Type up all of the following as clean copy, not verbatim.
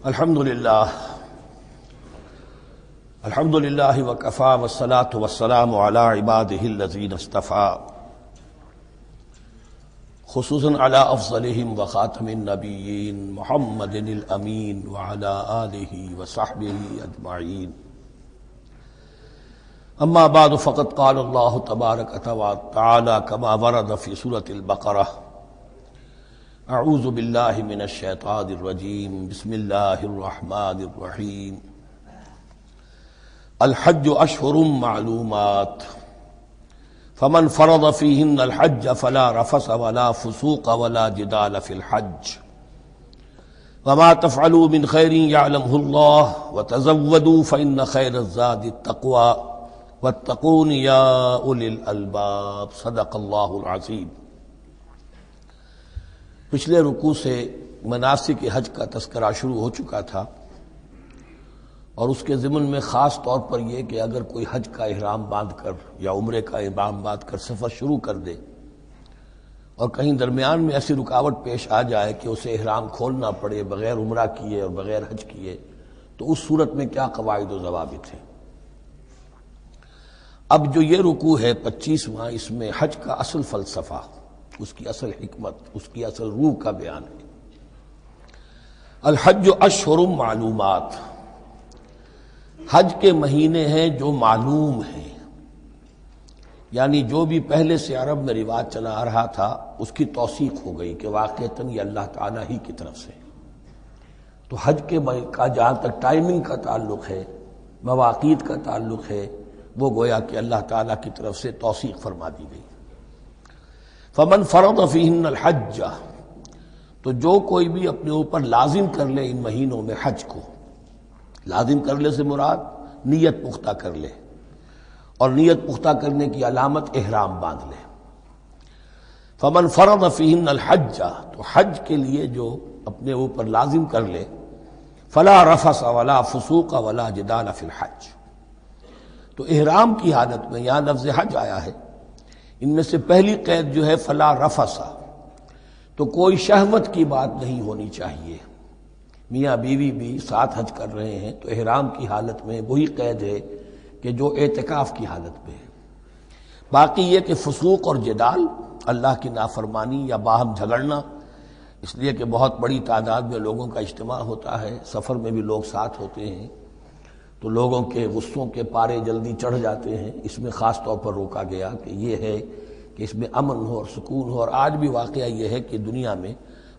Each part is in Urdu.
الحمد للہ وکفی والصلاة والسلام علی عباده الذین اصطفی خصوصاً علی افضلہم وخاتم النبیین محمد الامین وعلی آلہ وصحبہ اجمعین اما بعد فقد قال اللہ تبارک وتعالی کما ورد فی سورۃ البقرہ اعوذ باللہ من الشیطان الرجیم بسم اللہ الرحمن الرحیم الحج اشہر معلومات فمن فرض فیہن الحج فلا رفث ولا فسوق ولا جدال فی الحج وما تفعلوا من خیر یعلمہ اللہ وتزودوا فإن خیر الزاد التقوی واتقون یا اولی الالباب صدق اللہ العظیم۔ پچھلے رکوع سے مناسک حج کا تذکرہ شروع ہو چکا تھا، اور اس کے ضمن میں خاص طور پر یہ کہ اگر کوئی حج کا احرام باندھ کر یا عمرے کا احرام باندھ کر سفر شروع کر دے اور کہیں درمیان میں ایسی رکاوٹ پیش آ جائے کہ اسے احرام کھولنا پڑے بغیر عمرہ کیے اور بغیر حج کیے، تو اس صورت میں کیا قواعد و ضوابط ہیں۔ اب جو یہ رکوع ہے 25واں، اس میں حج کا اصل فلسفہ، اس کی اصل حکمت، اس کی اصل روح کا بیان ہے۔ الحج اشہر معلومات، حج کے مہینے ہیں جو معلوم ہیں، یعنی جو بھی پہلے سے عرب میں رواج چلا آ رہا تھا اس کی توثیق ہو گئی کہ واقعتاً یہ اللہ تعالیٰ ہی کی طرف سے۔ تو حج کے کا جہاں تک ٹائمنگ کا تعلق ہے، مواقیت کا تعلق ہے، وہ گویا کہ اللہ تعالیٰ کی طرف سے توثیق فرما دی گئی۔ فمن فرض فیہن الحج، تو جو کوئی بھی اپنے اوپر لازم کر لے ان مہینوں میں حج کو، لازم کر لے سے مراد نیت پختہ کر لے، اور نیت پختہ کرنے کی علامت احرام باندھ لے۔ فمن فرض فیہن الحج، تو حج کے لیے جو اپنے اوپر لازم کر لے، فلا رفث ولا فسوق ولا جدال فی الحج، تو احرام کی حالت میں یہاں لفظ حج آیا ہے، ان میں سے پہلی قید جو ہے فلا رفث، تو کوئی شہوت کی بات نہیں ہونی چاہیے۔ میاں بیوی بھی ساتھ حج کر رہے ہیں تو احرام کی حالت میں وہی قید ہے کہ جو اعتکاف کی حالت میں ہے۔ باقی یہ کہ فسوق اور جدال، اللہ کی نافرمانی یا باہم جھگڑنا، اس لیے کہ بہت بڑی تعداد میں لوگوں کا اجتماع ہوتا ہے، سفر میں بھی لوگ ساتھ ہوتے ہیں، تو لوگوں کے غصوں کے پارے جلدی چڑھ جاتے ہیں، اس میں خاص طور پر روکا گیا کہ یہ ہے کہ اس میں امن ہو اور سکون ہو۔ اور آج بھی واقعہ یہ ہے کہ دنیا میں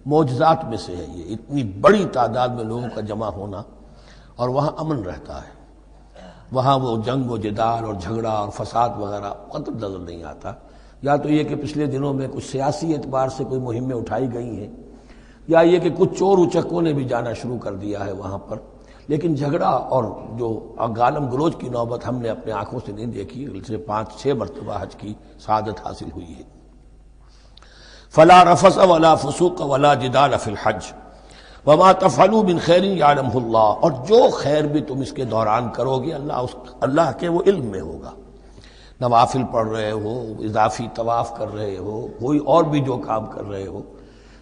معجزات میں سے ہے یہ، اتنی بڑی تعداد میں لوگوں کا جمع ہونا، اور وہاں امن رہتا ہے، وہاں وہ جنگ و جدال اور جھگڑا اور فساد وغیرہ قطع نظر نہیں آتا۔ یا تو یہ کہ پچھلے دنوں میں کچھ سیاسی اعتبار سے کوئی مہمیں اٹھائی گئی ہیں، یا یہ کہ کچھ چور اچکوں نے بھی جانا شروع کر دیا ہے وہاں پر، لیکن جھگڑا اور جو گالم گلوچ کی نوبت ہم نے اپنے آنکھوں سے نہیں دیکھی، سے 5-6 مرتبہ حج کی سعادت حاصل ہوئی ہے۔ فلا رفث ولا فسوق ولا جدال فی الحج وما تفعلوا من خیر یعلمہ اللہ، اور جو خیر بھی تم اس کے دوران کرو گے اللہ کے وہ علم میں ہوگا۔ نوافل پڑھ رہے ہو، اضافی طواف کر رہے ہو، کوئی اور بھی جو کام کر رہے ہو،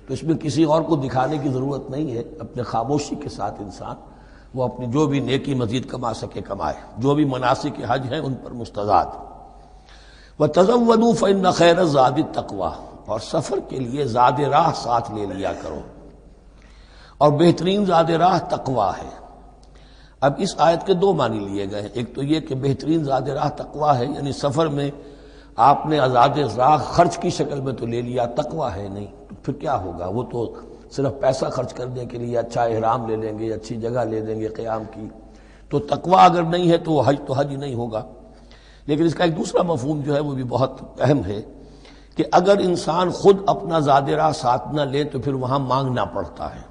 تو اس میں کسی اور کو دکھانے کی ضرورت نہیں ہے، اپنے خاموشی کے ساتھ انسان وہ اپنی جو بھی نیکی مزید کما سکے کمائے، جو بھی مناسک حج ہیں ان پر مستزاد۔ وَتَزَوَّدُوا فَإِنَّ خَيْرَ الزَّادِ التَّقْوَىٰ، اور سفر کے لیے زاد راہ ساتھ لے لیا کرو، اور بہترین زاد راہ تقویٰ ہے۔ اب اس آیت کے 2 معنی لیے گئے ہیں، ایک تو یہ کہ بہترین زاد راہ تقویٰ ہے، یعنی سفر میں آپ نے زاد راہ خرچ کی شکل میں تو لے لیا، تقویٰ ہے نہیں، تو پھر کیا ہوگا؟ وہ تو صرف پیسہ خرچ کرنے کے لیے اچھا احرام لے لیں گے، اچھی جگہ لے لیں گے قیام کی، تو تقویٰ اگر نہیں ہے تو حج تو حج ہی نہیں ہوگا۔ لیکن اس کا ایک دوسرا مفہوم جو ہے وہ بھی بہت اہم ہے کہ اگر انسان خود اپنا زاد راہ ساتھ نہ لے تو پھر وہاں مانگنا پڑتا ہے،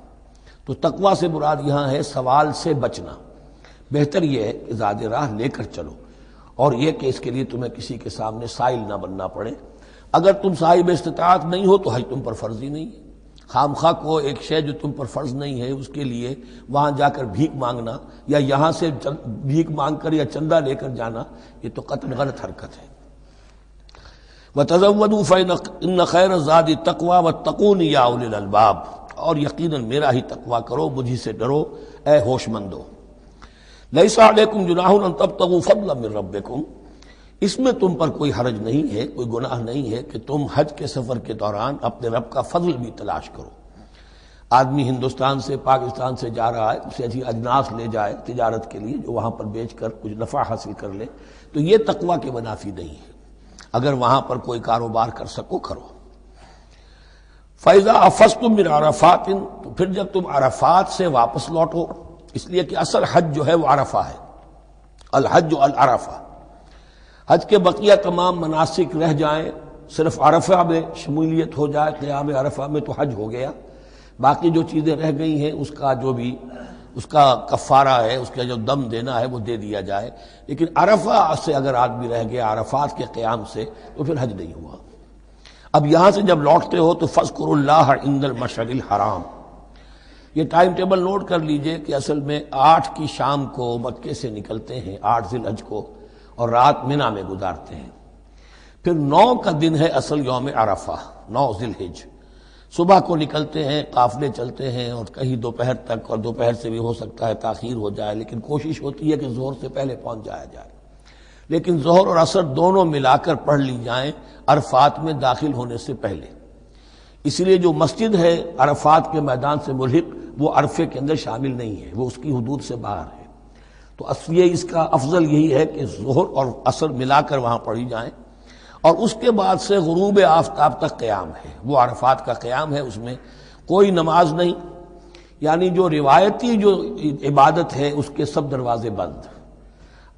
تو تقویٰ سے مراد یہاں ہے سوال سے بچنا۔ بہتر یہ ہے کہ زاد راہ لے کر چلو، اور یہ کہ اس کے لیے تمہیں کسی کے سامنے سائل نہ بننا پڑے۔ اگر تم صاحب استطاعت نہیں ہو تو حج تم پر فرض ہی نہیں ہے۔ خام خواہ کو ایک شے جو تم پر فرض نہیں ہے اس کے لیے وہاں جا کر بھیک مانگنا، یا یہاں سے بھیک مانگ کر یا چندہ لے کر جانا، یہ تو قطعاً غلط حرکت ہے۔ وَتَزَوَّدُوا فَإِنَّ خَيْرَ الزَّادِ التَّقْوَىٰ وَاتَّقُونِ يَا أُولِي الْأَلْبَابِ، اور یقیناً میرا ہی تقویٰ کرو، مجھی سے ڈرو اے ہوش مندو۔ لیس علیکم جناح ان تبتغوا فضلا من ربکم، اس میں تم پر کوئی حرج نہیں ہے، کوئی گناہ نہیں ہے کہ تم حج کے سفر کے دوران اپنے رب کا فضل بھی تلاش کرو۔ آدمی ہندوستان سے پاکستان سے جا رہا ہے، اسے ایسی اجناس لے جائے تجارت کے لیے جو وہاں پر بیچ کر کچھ نفع حاصل کر لے، تو یہ تقویٰ کے منافی نہیں ہے۔ اگر وہاں پر کوئی کاروبار کر سکو کرو۔ فَإِذَا أَفَضْتُم مِّنْ عَرَفَاتٍ، تو پھر جب تم عرفات سے واپس لوٹو، اس لیے کہ اصل حج جو ہے وہ عرفہ ہے، الحج العرفہ۔ حج کے بقیہ تمام مناسک رہ جائیں، صرف عرفہ میں شمولیت ہو جائے، قیام عرفہ میں تو حج ہو گیا، باقی جو چیزیں رہ گئی ہیں اس کا جو بھی اس کا کفارہ ہے، اس کا جو دم دینا ہے وہ دے دیا جائے۔ لیکن عرفہ سے اگر آدمی رہ گیا عرفات کے قیام سے تو پھر حج نہیں ہوا۔ اب یہاں سے جب لوٹتے ہو تو فاذکروا اللہ عند المشعر الحرام، یہ ٹائم ٹیبل نوٹ کر لیجئے کہ اصل میں 8 کی شام کو مکے سے نکلتے ہیں 8 ذی الحج کو، اور رات منا میں گزارتے ہیں۔ پھر 9 کا دن ہے اصل یوم عرفہ، 9 ذی الحج، صبح کو نکلتے ہیں، قافلے چلتے ہیں اور کہیں دوپہر تک، اور دوپہر سے بھی ہو سکتا ہے تاخیر ہو جائے، لیکن کوشش ہوتی ہے کہ ظہر سے پہلے پہنچ جایا جائے، لیکن ظہر اور عصر دونوں ملا کر پڑھ لی جائیں عرفات میں داخل ہونے سے پہلے۔ اس لیے جو مسجد ہے عرفات کے میدان سے ملحق وہ عرفے کے اندر شامل نہیں ہے، وہ اس کی حدود سے باہر ہے، تو اصلی اس کا افضل یہی ہے کہ ظہر اور عصر ملا کر وہاں پڑھی جائیں، اور اس کے بعد سے غروب آفتاب تک قیام ہے، وہ عرفات کا قیام ہے، اس میں کوئی نماز نہیں، یعنی جو روایتی جو عبادت ہے اس کے سب دروازے بند۔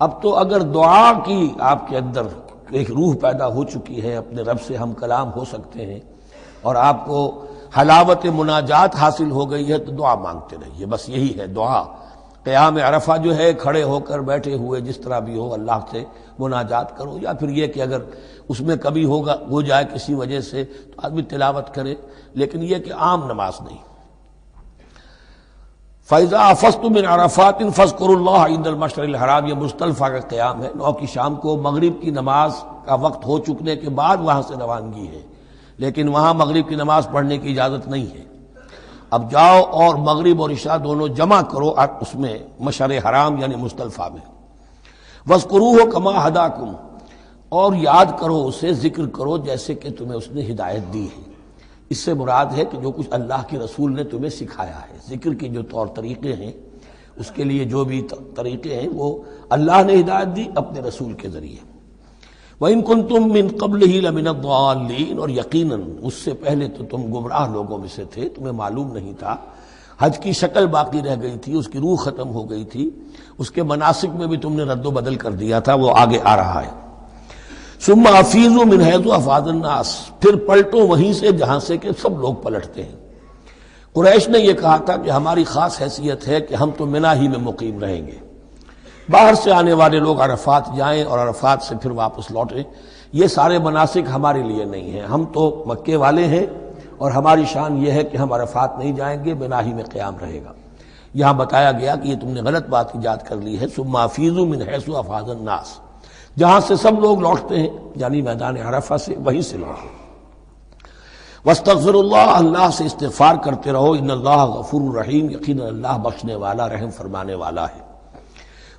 اب تو اگر دعا کی آپ کے اندر ایک روح پیدا ہو چکی ہے، اپنے رب سے ہم کلام ہو سکتے ہیں، اور آپ کو حلاوت مناجات حاصل ہو گئی ہے، تو دعا مانگتے رہیے، بس یہی ہے دعا۔ قیام عرفہ جو ہے کھڑے ہو کر بیٹھے ہوئے جس طرح بھی ہو اللہ سے مناجات کرو، یا پھر یہ کہ اگر اس میں کبھی ہو جائے کسی وجہ سے تو آدمی تلاوت کرے، لیکن یہ کہ عام نماز نہیں۔ فَإِذَا أَفَضْتُم مِّنْ عَرَفَاتٍ فاذكروا اللَّهَ عِندَ المشعر الحرام، یہ مزدلفہ کا قیام ہے، 9 کی شام کو مغرب کی نماز کا وقت ہو چکنے کے بعد وہاں سے روانگی ہے، لیکن وہاں مغرب کی نماز پڑھنے کی اجازت نہیں ہے۔ اب جاؤ اور مغرب اور عشاء دونوں جمع کرو اس میں مشعر حرام یعنی مزدلفہ میں۔ وَاذْكُرُوهُ كَمَا هَدَاكُمْ، اور یاد کرو اسے، ذکر کرو جیسے کہ تمہیں اس نے ہدایت دی ہے۔ اس سے مراد ہے کہ جو کچھ اللہ کے رسول نے تمہیں سکھایا ہے، ذکر کے جو طور طریقے ہیں، اس کے لیے جو بھی طریقے ہیں وہ اللہ نے ہدایت دی اپنے رسول کے ذریعے۔ وَإِن كُنتُم مِّن قَبْلِهِ لَمِنَ الضَّالِّينَ، اور یقیناً اس سے پہلے تو تم گمراہ لوگوں میں سے تھے، تمہیں معلوم نہیں تھا، حج کی شکل باقی رہ گئی تھی، اس کی روح ختم ہو گئی تھی، اس کے مناسک میں بھی تم نے رد و بدل کر دیا تھا، وہ آگے آ رہا ہے۔ ثم افیضوا من حیث افاض الناس، پھر پلٹو وہیں سے جہاں سے کہ سب لوگ پلٹتے ہیں۔ قریش نے یہ کہا تھا کہ ہماری خاص حیثیت ہے کہ ہم تو منا ہی میں مقیم رہیں گے، باہر سے آنے والے لوگ عرفات جائیں اور عرفات سے پھر واپس لوٹیں، یہ سارے مناسک ہمارے لیے نہیں ہیں، ہم تو مکے والے ہیں اور ہماری شان یہ ہے کہ ہم عرفات نہیں جائیں گے، منا ہی میں قیام رہے گا۔ یہاں بتایا گیا کہ یہ تم نے غلط بات ایجاد کر لی ہے، ثم افیضوا من حیث افاض الناس، جہاں سے سب لوگ لوٹتے ہیں یعنی میدان عرفہ سے، وہیں سے لوٹیں۔ واستغفر اللہ، اللہ سے استغفار کرتے رہو، ان اللہ غفور رحیم، یقینا اللہ بخشنے والا رحم فرمانے والا ہے۔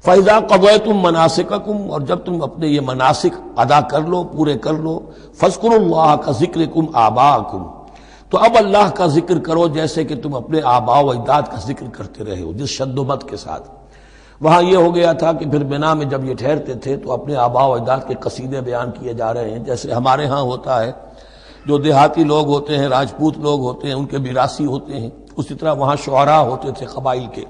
فَإِذَا قَضَيْتُم مَّنَاسِكَكُمْ، اور جب تم اپنے یہ مناسک ادا کر لو، پورے کر لو، فاذکروا اللہ کذکرکم آباءکم، تو اب اللہ کا ذکر کرو جیسے کہ تم اپنے آباء و اجداد کا ذکر کرتے رہے ہو، جس شد و مد کے ساتھ۔ وہاں یہ ہو گیا تھا کہ پھر بنا میں جب یہ ٹھہرتے تھے تو اپنے آباء و اجداد کے قصیدے بیان کیے جا رہے ہیں، جیسے ہمارے ہاں ہوتا ہے، جو دیہاتی لوگ ہوتے ہیں، راجپوت لوگ ہوتے ہیں، ان کے میراثی ہوتے ہیں، اسی طرح وہاں شعراء ہوتے تھے قبائل کے،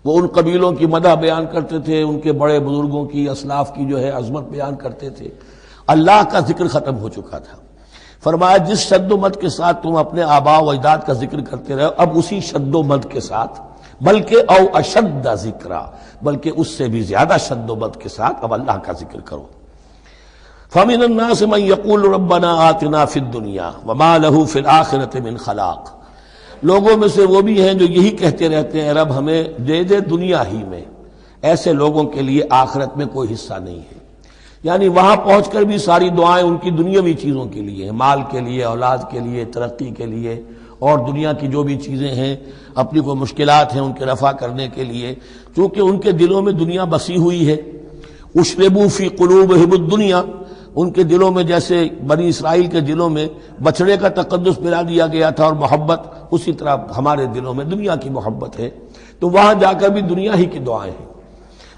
وہ ان قبیلوں کی مدح بیان کرتے تھے، ان کے بڑے بزرگوں کی، اسلاف کی جو ہے عظمت بیان کرتے تھے۔ اللہ کا ذکر ختم ہو چکا تھا، فرمایا جس شد و مد کے ساتھ تم اپنے آباء و اجداد کا ذکر کرتے رہے، اب اسی شد و مد کے ساتھ، بلکہ او اشد ذکرا، بلکہ اس سے بھی زیادہ شد و مد کے ساتھ اب اللہ کا ذکر کرو۔ فَمِنَ النَّاسِ مَن يَقُولُ رَبَّنَا آتِنَا فِي الدُّنْيَا وَمَا لَهُ فِي الْآخِرَةِ مِنْ خَلَاقٍ، لوگوں میں سے وہ بھی ہیں جو یہی کہتے رہتے ہیں رب ہمیں دے دے دنیا ہی میں، ایسے لوگوں کے لیے آخرت میں کوئی حصہ نہیں ہے، یعنی وہاں پہنچ کر بھی ساری دعائیں ان کی دنیاوی چیزوں کے لیے ہیں، مال کے لیے، اولاد کے لیے، ترقی کے لیے، اور دنیا کی جو بھی چیزیں ہیں، اپنی کوئی مشکلات ہیں ان کے رفع کرنے کے لیے، چونکہ ان کے دلوں میں دنیا بسی ہوئی ہے۔ اشربوا فی قلوبہم الدنیا، ان کے دلوں میں جیسے بنی اسرائیل کے دلوں میں بچڑے کا تقدس ملا دیا گیا تھا اور محبت، اسی طرح ہمارے دلوں میں دنیا کی محبت ہے، تو وہاں جا کر بھی دنیا ہی کی دعائیں ہیں۔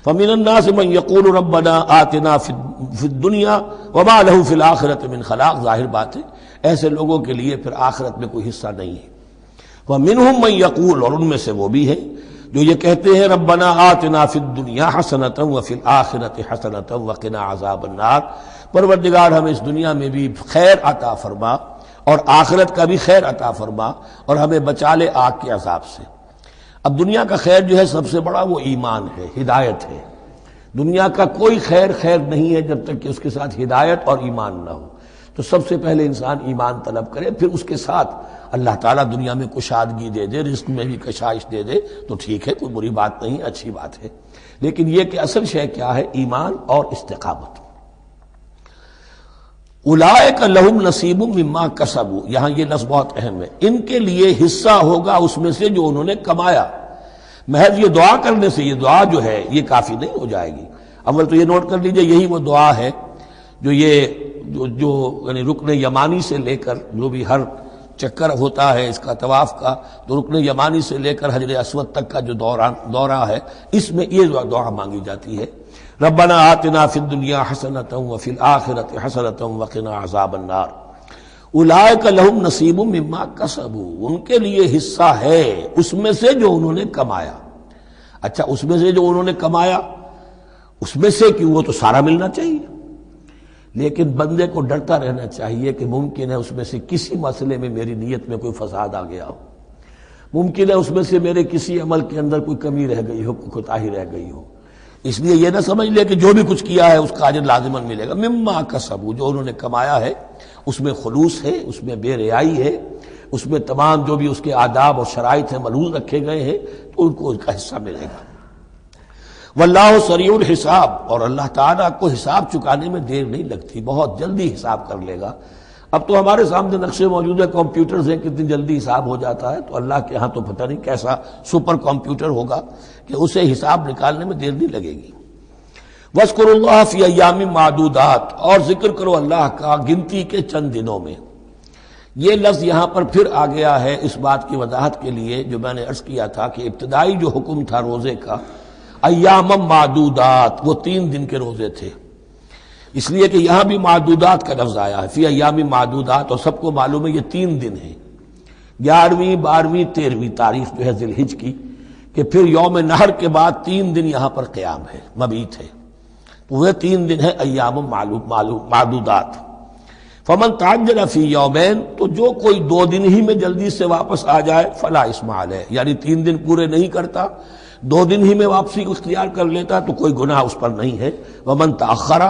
فَمِنَ النَّاسِ مَن يَقُولُ رَبَّنَا آتِنَا فِي الدُّنْيَا وَمَا لَهُ فِي الْآخِرَةِ مِنْ خَلَاقٍ، ظاہر بات ہے ایسے لوگوں کے لیے پھر آخرت میں کوئی حصہ نہیں ہے۔ وَمِنْهُم مَن يَقُولُ، اور ان میں سے وہ بھی ہیں جو یہ کہتے ہیں ربنا آتنا فی الدنیا حسنۃ وفی الآخرۃ حسنۃ وقنا عذاب النار، پروردگار ہمیں اس دنیا میں بھی خیر عطا فرما اور آخرت کا بھی خیر عطا فرما اور ہمیں بچا لے آگ کے عذاب سے۔ اب دنیا کا خیر جو ہے سب سے بڑا وہ ایمان ہے، ہدایت ہے۔ دنیا کا کوئی خیر نہیں ہے جب تک کہ اس کے ساتھ ہدایت اور ایمان نہ ہو۔ تو سب سے پہلے انسان ایمان طلب کرے، پھر اس کے ساتھ اللہ تعالیٰ دنیا میں کشادگی دے دے، رزق میں بھی کشائش دے دے تو ٹھیک ہے، کوئی بری بات نہیں، اچھی بات ہے۔ لیکن یہ کہ اصل شے کیا ہے؟ ایمان اور استقامت۔ اولئک لہم نصیب مما کسبوا، یہاں یہ لفظ بہت اہم ہے، ان کے لیے حصہ ہوگا اس میں سے جو انہوں نے کمایا۔ محض یہ دعا کرنے سے یہ دعا جو ہے یہ کافی نہیں ہو جائے گی۔ اول تو یہ نوٹ کر لیجئے یہی وہ دعا ہے جو یعنی رکن یمانی سے لے کر جو بھی ہر چکر ہوتا ہے اس کا طواف کا، تو رکن یمانی سے لے کر حجر اسود تک کا جو دورہ ہے، اس میں یہ دعا مانگی جاتی ہے، ربنا آتنا فی الدنیا حسنۃ وفی الآخرۃ حسنۃ وقنا عذاب النار۔ اولئک لہم نصیب مما کسبوا، ان کے لیے حصہ ہے اس میں سے جو انہوں نے کمایا۔ اچھا، اس میں سے جو انہوں نے کمایا، اس میں سے کہ وہ تو سارا ملنا چاہیے، لیکن بندے کو ڈرتا رہنا چاہیے کہ ممکن ہے اس میں سے کسی مسئلے میں میری نیت میں کوئی فساد آ گیا ہو، ممکن ہے اس میں سے میرے کسی عمل کے اندر کوئی کمی رہ گئی ہو، کوئی کوتاہی رہ گئی ہو۔ اس لیے یہ نہ سمجھ لے کہ جو بھی کچھ کیا ہے اس کا اجر لازماً ملے گا۔ مما کسبوا، جو انہوں نے کمایا ہے اس میں خلوص ہے، اس میں بے ریائی ہے، اس میں تمام جو بھی اس کے آداب اور شرائط ہیں ملحوظ رکھے گئے ہیں، تو ان کو اس کا حصہ ملے گا۔ واللہ سریع الحساب، اور اللہ تعالیٰ کو حساب چکانے میں دیر نہیں لگتی، بہت جلدی حساب کر لے گا۔ اب تو ہمارے سامنے نقشے موجود ہے، کمپیوٹرز ہیں، کتنی جلدی حساب ہو جاتا ہے، تو اللہ کے ہاں تو پتہ نہیں کیسا سپر کمپیوٹر ہوگا کہ اسے حساب نکالنے میں دیر نہیں لگے گی۔ وَاذْكُرُوا اللَّهَ فِي أَيَّامٍ مَّعْدُودَاتٍ، اور ذکر کرو اللہ کا گنتی کے چند دنوں میں۔ یہ لفظ یہاں پر پھر آ گیا ہے اس بات کی وضاحت کے لیے جو میں نے عرض کیا تھا کہ ابتدائی جو حکم تھا روزے کا، ایام معدودات، وہ 3 دن کے روزے تھے، اس لیے کہ یہاں بھی معدودات کا لفظ آیا ہے، فی ایام معدودات، اور سب کو معلوم ہے یہ 3 دن ہیں، 11ویں 12ویں 13ویں تاریخ جو ہے ذی الحج کی، کہ پھر یوم نحر کے بعد 3 دن یہاں پر قیام ہے، مبیت ہے، وہ 3 دن ہے ایام معدودات۔ فمن تعجل فی یومین، تو جو کوئی 2 دن ہی میں جلدی سے واپس آ جائے، فلا اثم علیہ، یعنی 3 دن پورے نہیں کرتا، 2 دن ہی میں واپسی کو اختیار کر لیتا تو کوئی گناہ اس پر نہیں ہے۔ ومن تأخر،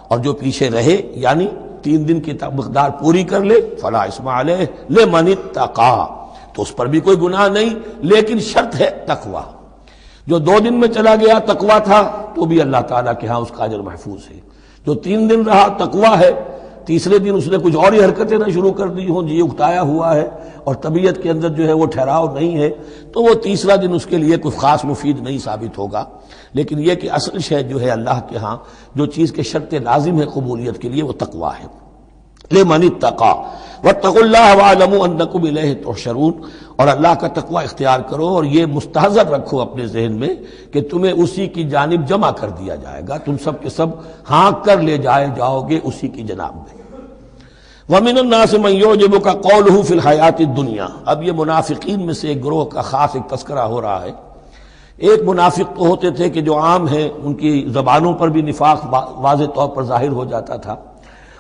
اور جو پیچھے رہے یعنی 3 دن کی مقدار پوری کر لے، فلا اثم علیہ لمن اتقی، تو اس پر بھی کوئی گناہ نہیں، لیکن شرط ہے تقوی۔ جو 2 دن میں چلا گیا تقوی تھا تو بھی اللہ تعالیٰ کے ہاں اس کا اجر محفوظ ہے، جو 3 دن رہا تقوی ہے، تیسرے دن اس نے کچھ اور ہی حرکتیں نہ شروع کر دی ہوں، جی اکتایا ہوا ہے اور طبیعت کے اندر جو ہے وہ ٹھہراؤ نہیں ہے، تو وہ تیسرا دن اس کے لیے کوئی خاص مفید نہیں ثابت ہوگا۔ لیکن یہ کہ اصل شے جو ہے اللہ کے ہاں جو چیز کے شرط لازم ہے قبولیت کے لیے وہ تقوی ہے۔ لمن اتقی واتقوا اللہ واعلموا انکم الیہ تحشرون، اور اللہ کا تقوی اختیار کرو اور یہ مستحضر رکھو اپنے ذہن میں کہ تمہیں اسی کی جانب جمع کر دیا جائے گا، تم سب کے سب ہانک کر لے جاؤ گے اسی کی جناب میں۔ وَمِنَ النَّاسِ مَن يُعْجِبُكَ قَوْلُهُ فِي الْحَيَاةِ الدُّنْيَا، اب یہ منافقین میں سے ایک گروہ کا خاص ایک تذکرہ ہو رہا ہے۔ ایک منافق تو ہوتے تھے کہ جو عام ہیں، ان کی زبانوں پر بھی نفاق واضح طور پر ظاہر ہو جاتا تھا،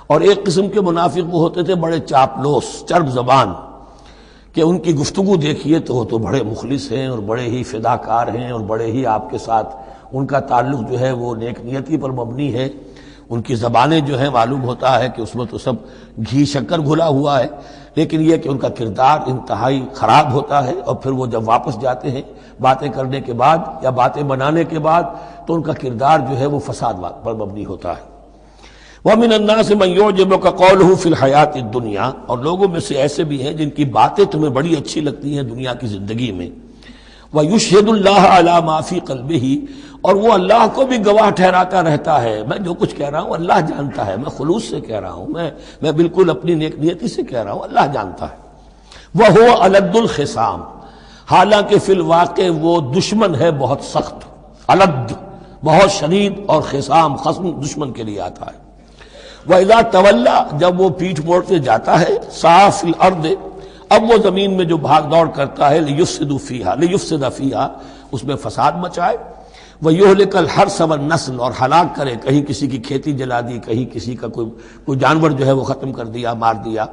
اور ایک قسم کے منافق وہ ہوتے تھے بڑے چاپلوس، چرب زبان، کہ ان کی گفتگو دیکھیے تو وہ تو بڑے مخلص ہیں اور بڑے ہی فداکار ہیں اور بڑے ہی آپ کے ساتھ ان کا تعلق جو ہے وہ نیک نیتی پر مبنی ہے، ان کی زبانیں جو ہیں معلوم ہوتا ہے کہ اس میں تو سب گھی شکر گھلا ہوا ہے، لیکن یہ کہ ان کا کردار انتہائی خراب ہوتا ہے، اور پھر وہ جب واپس جاتے ہیں باتیں کرنے کے بعد یا باتیں بنانے کے بعد تو ان کا کردار جو ہے وہ فساد پر مبنی ہوتا ہے۔ وَمِنَ النَّاسِ مَن يُعْجِبُكَ قَوْلُهُ فِي الْحَيَاةِ الدُّنْيَا، اور لوگوں میں سے ایسے بھی ہیں جن کی باتیں تمہیں بڑی اچھی لگتی ہیں دنیا کی زندگی میں، وَيُشْهِدُ اللَّهَ عَلَى مَا فِي قَلْبِهِ، اور وہ اللہ کو بھی گواہ ٹھہراتا رہتا ہے، میں جو کچھ کہہ رہا ہوں اللہ جانتا ہے، میں خلوص سے کہہ رہا ہوں، میں بالکل اپنی نیک نیتی سے کہہ رہا ہوں، اللہ جانتا ہے۔ وَهُوَ أَلَدُّ الْخِصَامِ، حالانکہ فی الواقع وہ دشمن ہے بہت سخت، الد بہت شدید، اور خصام خصم دشمن کے لیے آتا ہے۔ وَإِذَا تَوَلَّى، جب وہ پیٹھ موڑتے جاتا ہے، سعى فِي الْأَرْضِ، اب وہ زمین میں جو بھاگ دوڑ کرتا ہے، لِيُفْسِدَ فِيهَا، اس میں فساد مچائے، وَيُهْلِكَ الْحَرْثَ وَالنَّسْلَ، اور ہلاک کرے، کہیں کسی کی کھیتی جلا دی، کہیں کسی کا کوئی جانور جو ہے وہ ختم کر دیا، مار دیا۔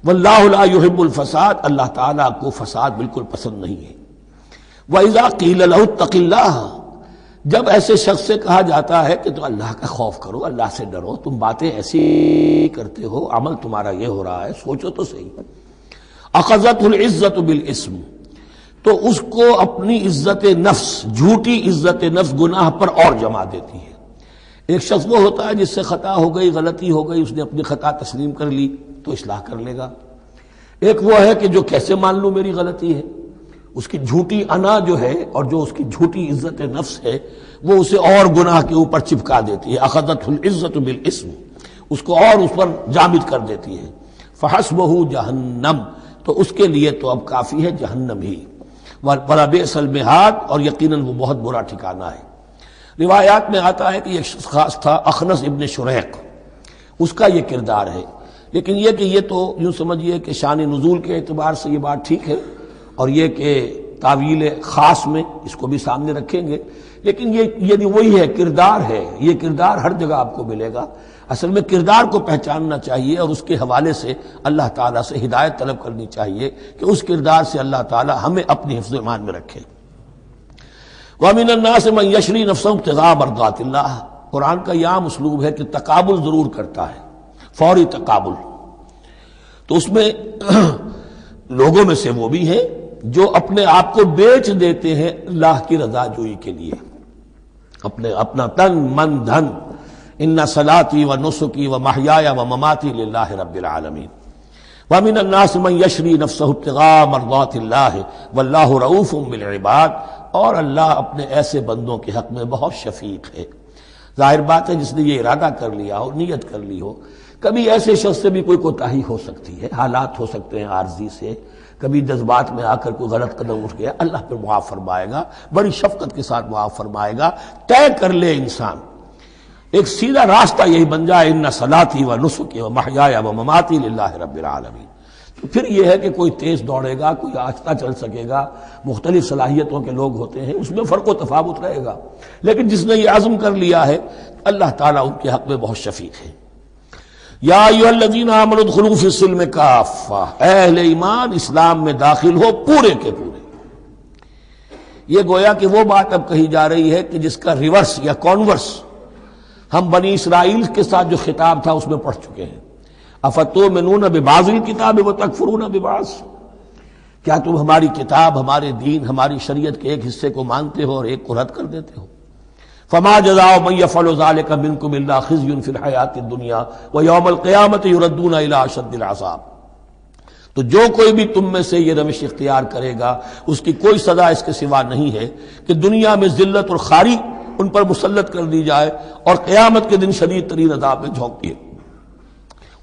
وَاللَّهُ لَا يُحِبُّ الْفَسَادَ، اللہ تعالیٰ کو فساد بالکل پسند نہیں ہے۔ وَإِذَا قِيلَ لَهُ اتَّقِ اللَّهَ، جب ایسے شخص سے کہا جاتا ہے کہ تم اللہ کا خوف کرو، اللہ سے ڈرو، تم باتیں ایسی کرتے ہو، عمل تمہارا یہ ہو رہا ہے، سوچو تو صحیح۔ اخذت العزت بالاسم، تو اس کو اپنی عزت نفس، جھوٹی عزت نفس گناہ پر اور جما دیتی ہے۔ ایک شخص وہ ہوتا ہے جس سے خطا ہو گئی، غلطی ہو گئی، اس نے اپنی خطا تسلیم کر لی تو اصلاح کر لے گا۔ ایک وہ ہے کہ جو کیسے مان لوں میری غلطی ہے، اس کی جھوٹی انا جو ہے اور جو اس کی جھوٹی عزت نفس ہے وہ اسے اور گناہ کے اوپر چپکا دیتی ہے۔ اخذت العزت بالاسم، اس کو اور اس پر جامد کر دیتی ہے۔ فحسبہ جہنم، تو اس کے لیے تو اب کافی ہے جہنم ہی، ولبئس المہاد، اور یقیناً وہ بہت برا ٹھکانہ ہے۔ روایات میں آتا ہے کہ ایک شخص خاص تھا، اخنس ابن شریق، اس کا یہ کردار ہے، لیکن یہ کہ یہ تو یوں سمجھیے کہ شان نزول کے اعتبار سے یہ بات ٹھیک ہے، اور یہ کہ تعویل خاص میں اس کو بھی سامنے رکھیں گے، لیکن یہ وہی ہے، کردار ہے، یہ کردار ہر جگہ آپ کو ملے گا۔ اصل میں کردار کو پہچاننا چاہیے اور اس کے حوالے سے اللہ تعالیٰ سے ہدایت طلب کرنی چاہیے کہ اس کردار سے اللہ تعالیٰ ہمیں اپنی حفظ ایمان میں رکھے۔ وَمِنَ النَّاسِ مَن يَشْرِي نَفْسَهُ ابْتِغَاءَ مَرْضَاتِ اللَّهِ، قرآن کا یہ عام اسلوب ہے کہ تقابل ضرور کرتا ہے، فوری تقابل، تو اس میں لوگوں میں سے وہ بھی ہیں جو اپنے آپ کو بیچ دیتے ہیں اللہ کی رضا جوئی کے لیے، اپنا تن من دھن، ان صلاتی و نسکی و محیای و مماتی للہ رب العالمین۔ ومن الناس من یشری نفسہ ابتغاء مرضات اللہ واللہ رؤوف بالعباد، اور اللہ اپنے ایسے بندوں کے حق میں بہت شفیق ہے۔ ظاہر بات ہے جس نے یہ ارادہ کر لیا ہو، نیت کر لی ہو، کبھی ایسے شخص سے بھی کوئی کوتاہی ہو سکتی ہے، حالات ہو سکتے ہیں عارضی سے، کبھی جذبات میں آ کر کوئی غلط قدم اٹھ گیا، اللہ پھر معاف فرمائے گا، بڑی شفقت کے ساتھ معاف فرمائے گا۔ طے کر لے انسان، ایک سیدھا راستہ یہی بن جائے، ان صلاتی و نسکی و محیای و مماتی للہ رب العالمین، تو پھر یہ ہے کہ کوئی تیز دوڑے گا، کوئی آہستہ چل سکے گا، مختلف صلاحیتوں کے لوگ ہوتے ہیں، اس میں فرق و تفاوت رہے گا، لیکن جس نے یہ عزم کر لیا ہے اللہ تعالیٰ ان کے حق میں بہت شفیق ہے۔ یا ایھا الذین آمنوا ادخلوا فی السلم کافہ، اے اہل ایمان اسلام میں داخل ہو پورے کے پورے۔ یہ گویا کہ وہ بات اب کہی جا رہی ہے کہ جس کا ریورس یا کانورس ہم بنی اسرائیل کے ساتھ جو خطاب تھا اس میں پڑھ چکے ہیں۔ افتؤمنون ببعض الکتاب وتکفرون ببعض، کیا تم ہماری کتاب، ہمارے دین، ہماری شریعت کے ایک حصے کو مانتے ہو اور ایک کو رد کر دیتے ہو؟ فما جزاء من يفعل ذلك منكم الا خزي في الحياة الدنيا ويوم القيامة يردون الى اشد العذاب، تو جو کوئی بھی تم میں سے یہ روش اختیار کرے گا اس کی کوئی سزا اس کے سوا نہیں ہے کہ دنیا میں ذلت اور خواری ان پر مسلط کر دی جائے اور قیامت کے دن شدید ترین عذاب میں جھونک دیے۔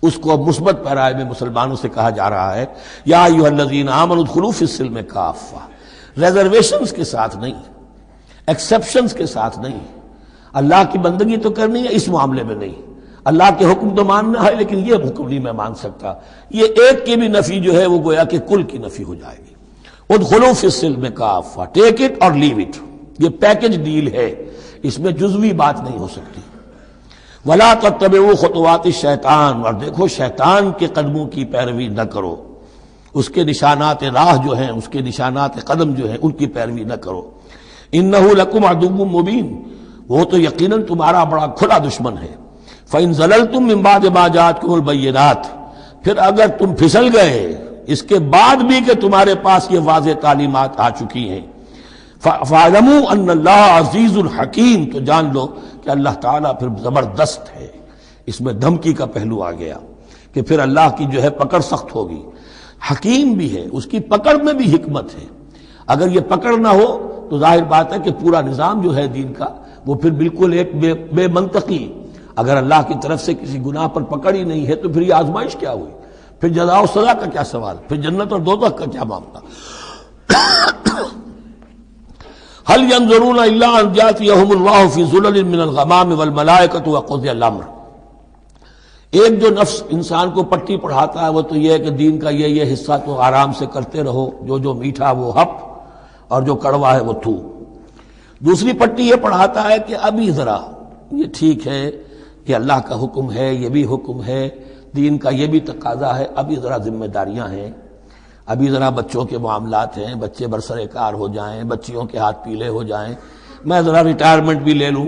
اس کو اب مثبت پیرائے میں مسلمانوں سے کہا جا رہا ہے، یا ایھا الذین آمنوا ادخلوا فی السلم کافہ، ریزرویشنز کے ساتھ نہیں، ایکسیپشنز کے ساتھ نہیں۔ اللہ کی بندگی تو کرنی ہے، اس معاملے میں نہیں، اللہ کے حکم تو ماننا ہے لیکن یہ حکم نہیں میں مان سکتا، یہ ایک کی بھی نفی جو ہے وہ گویا کہ کل کی نفی ہو جائے گی۔ ادخلوا فی السلم کافہ، ٹیک اٹ اور لیو اٹ، یہ پیکج ڈیل ہے، اس میں جزوی بات نہیں ہو سکتی۔ ولا تتبعوا خطوات الشیطان، اور دیکھو شیطان کے قدموں کی پیروی نہ کرو، اس کے نشانات راہ جو ہیں، اس کے نشانات قدم جو ہیں ان کی پیروی نہ کرو۔ انہ لکم عدو مبین، وہ تو یقیناً تمہارا بڑا کھلا دشمن ہے۔ فإن زللتم من بعد ما جاءتكم البینات، پھر اگر تم پھسل گئے اس کے بعد بھی کہ تمہارے پاس یہ واضح تعلیمات آ چکی ہیں، فاعلموا ان اللہ عزیز الحکیم، تو جان لو کہ اللہ تعالیٰ پھر زبردست ہے، اس میں دھمکی کا پہلو آ گیا کہ پھر اللہ کی جو ہے پکڑ سخت ہوگی. حکیم بھی ہے، اس کی پکڑ میں بھی حکمت ہے. اگر یہ پکڑ نہ ہو تو ظاہر بات ہے کہ پورا نظام جو ہے دین کا وہ پھر بالکل ایک بے منطقی. اگر اللہ کی طرف سے کسی گناہ پر پکڑ ہی نہیں ہے تو پھر یہ آزمائش کیا ہوئی؟ پھر جزا و سزا کا کیا سوال؟ پھر جنت اور دوزخ کا کیا معاملہ؟ هل ينظرون الا ان ياتيهم الله في ظلل من الغمام والملائكة وقضي الامر. ایک جو نفس انسان کو پٹی پڑھاتا ہے وہ تو یہ ہے کہ دین کا یہ حصہ تو آرام سے کرتے رہو، جو میٹھا وہ ہپ اور جو کڑوا ہے وہ تھو. دوسری پٹی یہ پڑھاتا ہے کہ ابھی ذرا یہ ٹھیک ہے کہ اللہ کا حکم ہے، یہ بھی حکم ہے، دین کا یہ بھی تقاضا ہے، ابھی ذرا ذمہ داریاں ہیں، ابھی ذرا بچوں کے معاملات ہیں، بچے برسر کار ہو جائیں، بچیوں کے ہاتھ پیلے ہو جائیں، میں ذرا ریٹائرمنٹ بھی لے لوں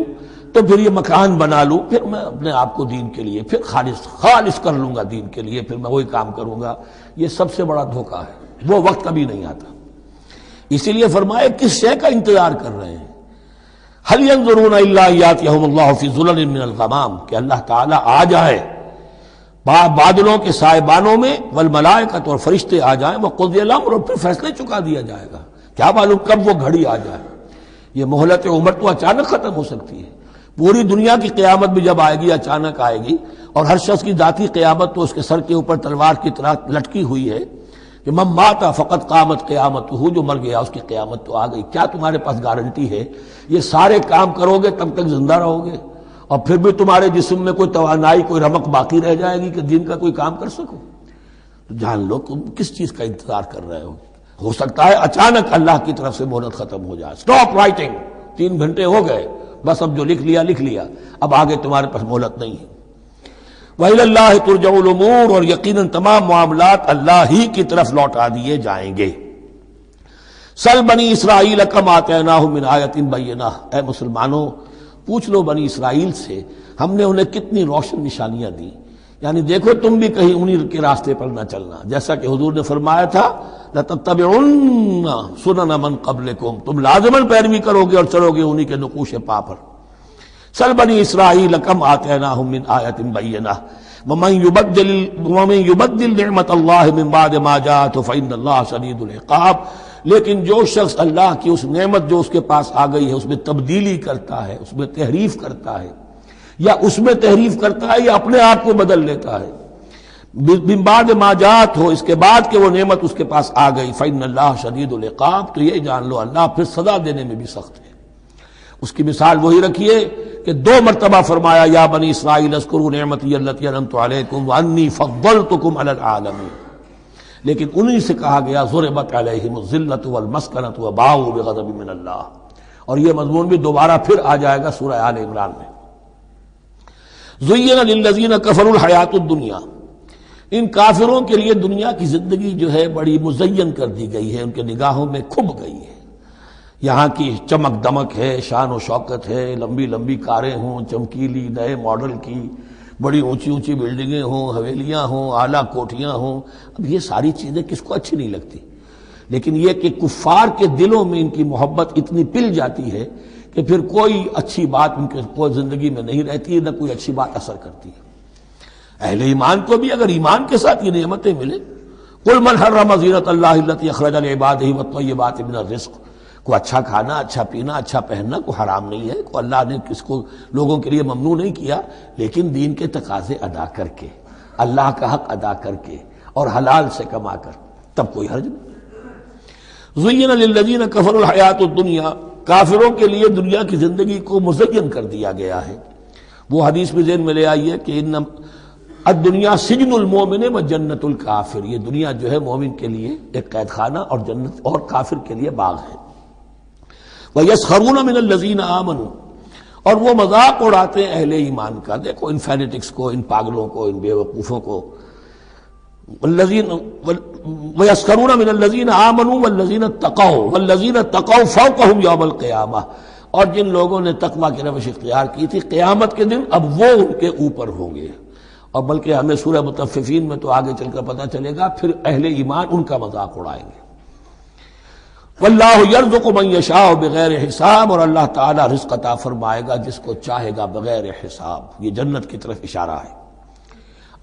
تو پھر یہ مکان بنا لوں، پھر میں اپنے آپ کو دین کے لیے پھر خالص کر لوں گا، دین کے لیے پھر میں وہی کام کروں گا. یہ سب سے بڑا دھوکہ ہے، وہ وقت کبھی نہیں آتا. اسی لیے فرمائے کس شے کا انتظار کر رہے ہیں؟ هل ينظرون الا ياتيهم الله في ظلل من الغمام، کہ اللہ تعالیٰ آ جائے بادلوں کے سائبانوں میں، والملائکۃ اور فرشتے آ جائیں، وقضی الامر اور پھر فیصلے چکا دیا جائے گا. کیا معلوم کب وہ گھڑی آ جائے. یہ مہلت عمر تو اچانک ختم ہو سکتی ہے. پوری دنیا کی قیامت بھی جب آئے گی اچانک آئے گی، اور ہر شخص کی ذاتی قیامت تو اس کے سر کے اوپر تلوار کی طرح لٹکی ہوئی ہے کہ من مات فقط قامت قیامت، جو مر گیا اس کی قیامت تو آ گئی. کیا تمہارے پاس گارنٹی ہے یہ سارے کام کرو گے تب تک زندہ رہو گے اور پھر بھی تمہارے جسم میں کوئی توانائی کوئی رمق باقی رہ جائے گی کہ دین کا کوئی کام کر سکو؟ تو جان لو تم کس چیز کا انتظار کر رہے ہو سکتا ہے اچانک اللہ کی طرف سے مہلت ختم ہو جائے. سٹاپ رائٹنگ، 3 گھنٹے ہو گئے، بس اب جو لکھ لیا، اب آگے تمہارے پاس مہلت نہیں ہے. وَإِلَى اللَّهِ تُرْجَعُ الْأُمُورُ، اور یقیناً تمام معاملات اللہ ہی کی طرف لوٹا دیے جائیں گے. سل بنی اسرائیل کم آتیناہم من آیۃ بینہ، اے مسلمانوں پوچھ لو بنی اسرائیل سے ہم نے انہیں کتنی روشن نشانیاں دی. یعنی دیکھو تم بھی کہیں انہی کے راستے پر نہ چلنا، جیسا کہ حضور نے فرمایا تھا لَتَتَّبِعُنَّ سُنَنَ مَن قَبْلِكُمْ، تم لازماً پیروی کرو گے اور چلو گے انہی کے نقوش پا پر. سل بنی اسرائیل کم آتیناہم من آیۃ بینہ ومن یبدل نعمت اللہ من بعد ما جاءتہ فإن اللہ شدید العقاب. لیکن جو شخص اللہ کی اس نعمت جو اس کے پاس آ گئی ہے اس میں تبدیلی کرتا ہے، اس میں تحریف کرتا ہے، یا اس میں تحریف کرتا ہے یا اپنے آپ کو بدل لیتا ہے، من بعد ما جاءت ہو، اس کے بعد کہ وہ نعمت اس کے پاس آ گئی، فإن اللہ شدید العقاب، تو یہ جان لو اللہ پھر سزا دینے میں بھی سخت ہے. اس کی مثال وہی رکھیے کہ 2 مرتبہ فرمایا یا بنی اسرائیل اذکروا نعمتی التی انعمت علیکم وانی فضلتکم علی العالمین، لیکن انہی سے کہا گیا ضربت علیہم الذلۃ والمسکنۃ وباؤوا بغضب من اللہ. اور یہ مضمون بھی دوبارہ پھر آ جائے گا سورہ آل عمران میں. زین للذین کفروا الحیاۃ الدنیا، ان کافروں کے لیے دنیا کی زندگی جو ہے بڑی مزین کر دی گئی ہے، ان کے نگاہوں میں کھب گئی ہے. یہاں کی چمک دمک ہے، شان و شوکت ہے، لمبی لمبی کاریں ہوں چمکیلی نئے ماڈل کی، بڑی اونچی اونچی بلڈنگیں ہوں، حویلیاں ہوں، اعلیٰ کوٹھیاں ہوں. اب یہ ساری چیزیں کس کو اچھی نہیں لگتی، لیکن یہ کہ کفار کے دلوں میں ان کی محبت اتنی پل جاتی ہے کہ پھر کوئی اچھی بات ان کے کوئی زندگی میں نہیں رہتی، نہ کوئی اچھی بات اثر کرتی ہے. اہل ایمان کو بھی اگر ایمان کے ساتھ یہ نعمتیں ملیں، قل من حرم زینۃ اللہ التی اخرج لعبادہ والطیبات من الرزق، کو اچھا کھانا، اچھا پینا، اچھا پہننا کو حرام نہیں ہے، کو اللہ نے کس کو لوگوں کے لیے ممنوع نہیں کیا، لیکن دین کے تقاضے ادا کر کے، اللہ کا حق ادا کر کے اور حلال سے کما کر، تب کوئی حرج نہیں. زین للذین کفروا الحیاۃ الدنیا، کافروں کے لیے دنیا کی زندگی کو مزین کر دیا گیا ہے. وہ حدیث بھی ذہن میں لے آئیے کہ ان الدنیا سجن المومن و جنت الکافر، یہ دنیا جو ہے مومن کے لیے ایک قید خانہ اور جنت اور کافر کے لیے باغ ہے. وَيَسْخَرُونَ مِنَ الَّذِينَ آمَنُوا، اور وہ مذاق اڑاتے ہیں اہل ایمان کا. دیکھو ان فینیٹکس کو، ان پاگلوں کو، ان بیوقوفوں کو. وَيَسْخَرُونَ مِنَ الَّذِينَ آمَنُوا وَالَّذِينَ اتَّقَوْا وَالَّذِينَ اتَّقَوْا فَوْقَهُمْ يَوْمَ الْقِيَامَةِ، اور جن لوگوں نے تقویٰ کی روش اختیار کی تھی قیامت کے دن اب وہ ان کے اوپر ہوں گے. اور بلکہ ہمیں سورہ مطففین میں تو آگے چل کر پتہ چلے گا پھر اہل ایمان ان کا مذاق اڑائیں گے. واللہ یرزق من یشاء بغیر حساب، اور اللہ تعالیٰ رزق عطا فرمائے گا جس کو چاہے گا بغیر حساب۔ یہ جنت کی طرف اشارہ ہے۔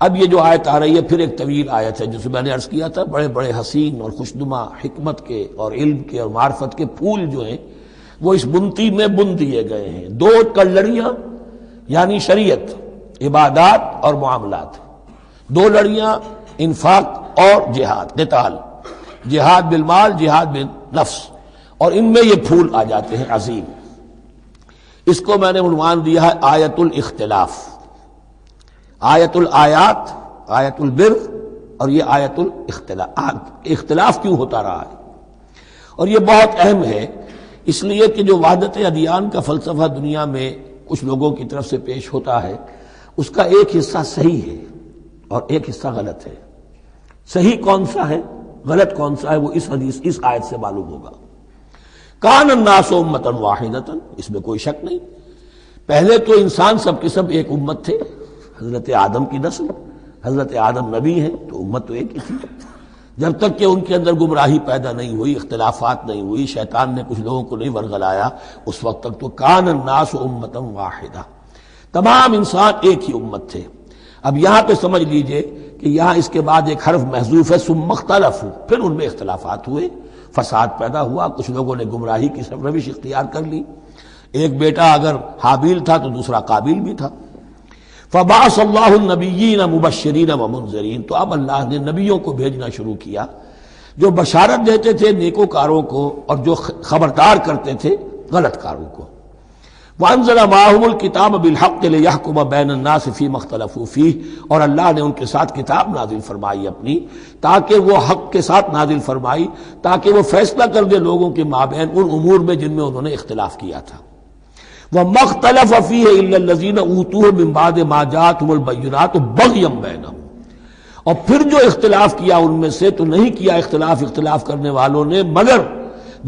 اب یہ جو آیت آ رہی ہے پھر ایک طویل آیت ہے، جسے میں نے عرض کیا تھا بڑے بڑے حسین اور خوشنما حکمت کے اور علم کے اور معرفت کے پھول جو ہیں وہ اس بنتی میں بن دیے گئے ہیں۔ دو لڑیاں یعنی شریعت، عبادات اور معاملات، دو لڑیاں انفاق اور جہاد، قتال، جہاد بالمال، جہاد بالنفس، اور ان میں یہ پھول آ جاتے ہیں عظیم۔ اس کو میں نے عنوان دیا ہے آیت الاختلاف، آیت الآیات، آیت البر، اور یہ آیت الاختلاف۔ اختلاف کیوں ہوتا رہا ہے؟ اور یہ بہت اہم ہے، اس لیے کہ جو وحدت ادیان کا فلسفہ دنیا میں کچھ لوگوں کی طرف سے پیش ہوتا ہے، اس کا ایک حصہ صحیح ہے اور ایک حصہ غلط ہے۔ صحیح کون سا ہے، غلط کون سا ہے، وہ اس حدیث، اس آیت سے معلوم ہوگا۔ کان الناس امۃ واحدۃ، اس میں کوئی شک نہیں، پہلے تو انسان سب کے سب ایک امت تھے، حضرت آدم کی نسل، حضرت آدم نبی ہیں تو امت تو ایک ہی تھی، جب تک کہ ان کے اندر گمراہی پیدا نہیں ہوئی، اختلافات نہیں ہوئی، شیطان نے کچھ لوگوں کو نہیں ورغلایا، اس وقت تک تو کان الناس امۃ واحدہ، تمام انسان ایک ہی امت تھے۔ اب یہاں پہ سمجھ لیجئے کہ یہاں اس کے بعد ایک حرف محذوف ہے، ثم اختلفوا، پھر ان میں اختلافات ہوئے، فساد پیدا ہوا، کچھ لوگوں نے گمراہی کی روش اختیار کر لی۔ ایک بیٹا اگر حابیل تھا تو دوسرا قابیل بھی تھا۔ فبعث اللہ النبیین مبشرین ومنذرین، تو اب اللہ نے نبیوں کو بھیجنا شروع کیا جو بشارت دیتے تھے نیکوکاروں کو اور جو خبردار کرتے تھے غلط کاروں کو۔ وانزل معهم الکتاب بالحق لیحکم بین الناس فیما اختلفوا فیہ، اور اللہ نے ان کے ساتھ کتاب نازل فرمائی اپنی، تاکہ وہ حق کے ساتھ نازل فرمائی، تاکہ وہ فیصلہ کر دے لوگوں کے مابین ان امور میں جن میں انہوں نے اختلاف کیا تھا۔ وَمَا اخْتَلَفَ فِيهِ إِلَّا الَّذِينَ أُوتُوهُ مِن بَعْدِ مَا جَاءَتْهُمُ الْبَيِّنَاتُ بَغْيًا بَيْنَهُمْ، اور پھر جو اختلاف کیا ان میں سے تو نہیں کیا اختلاف کرنے والوں نے مگر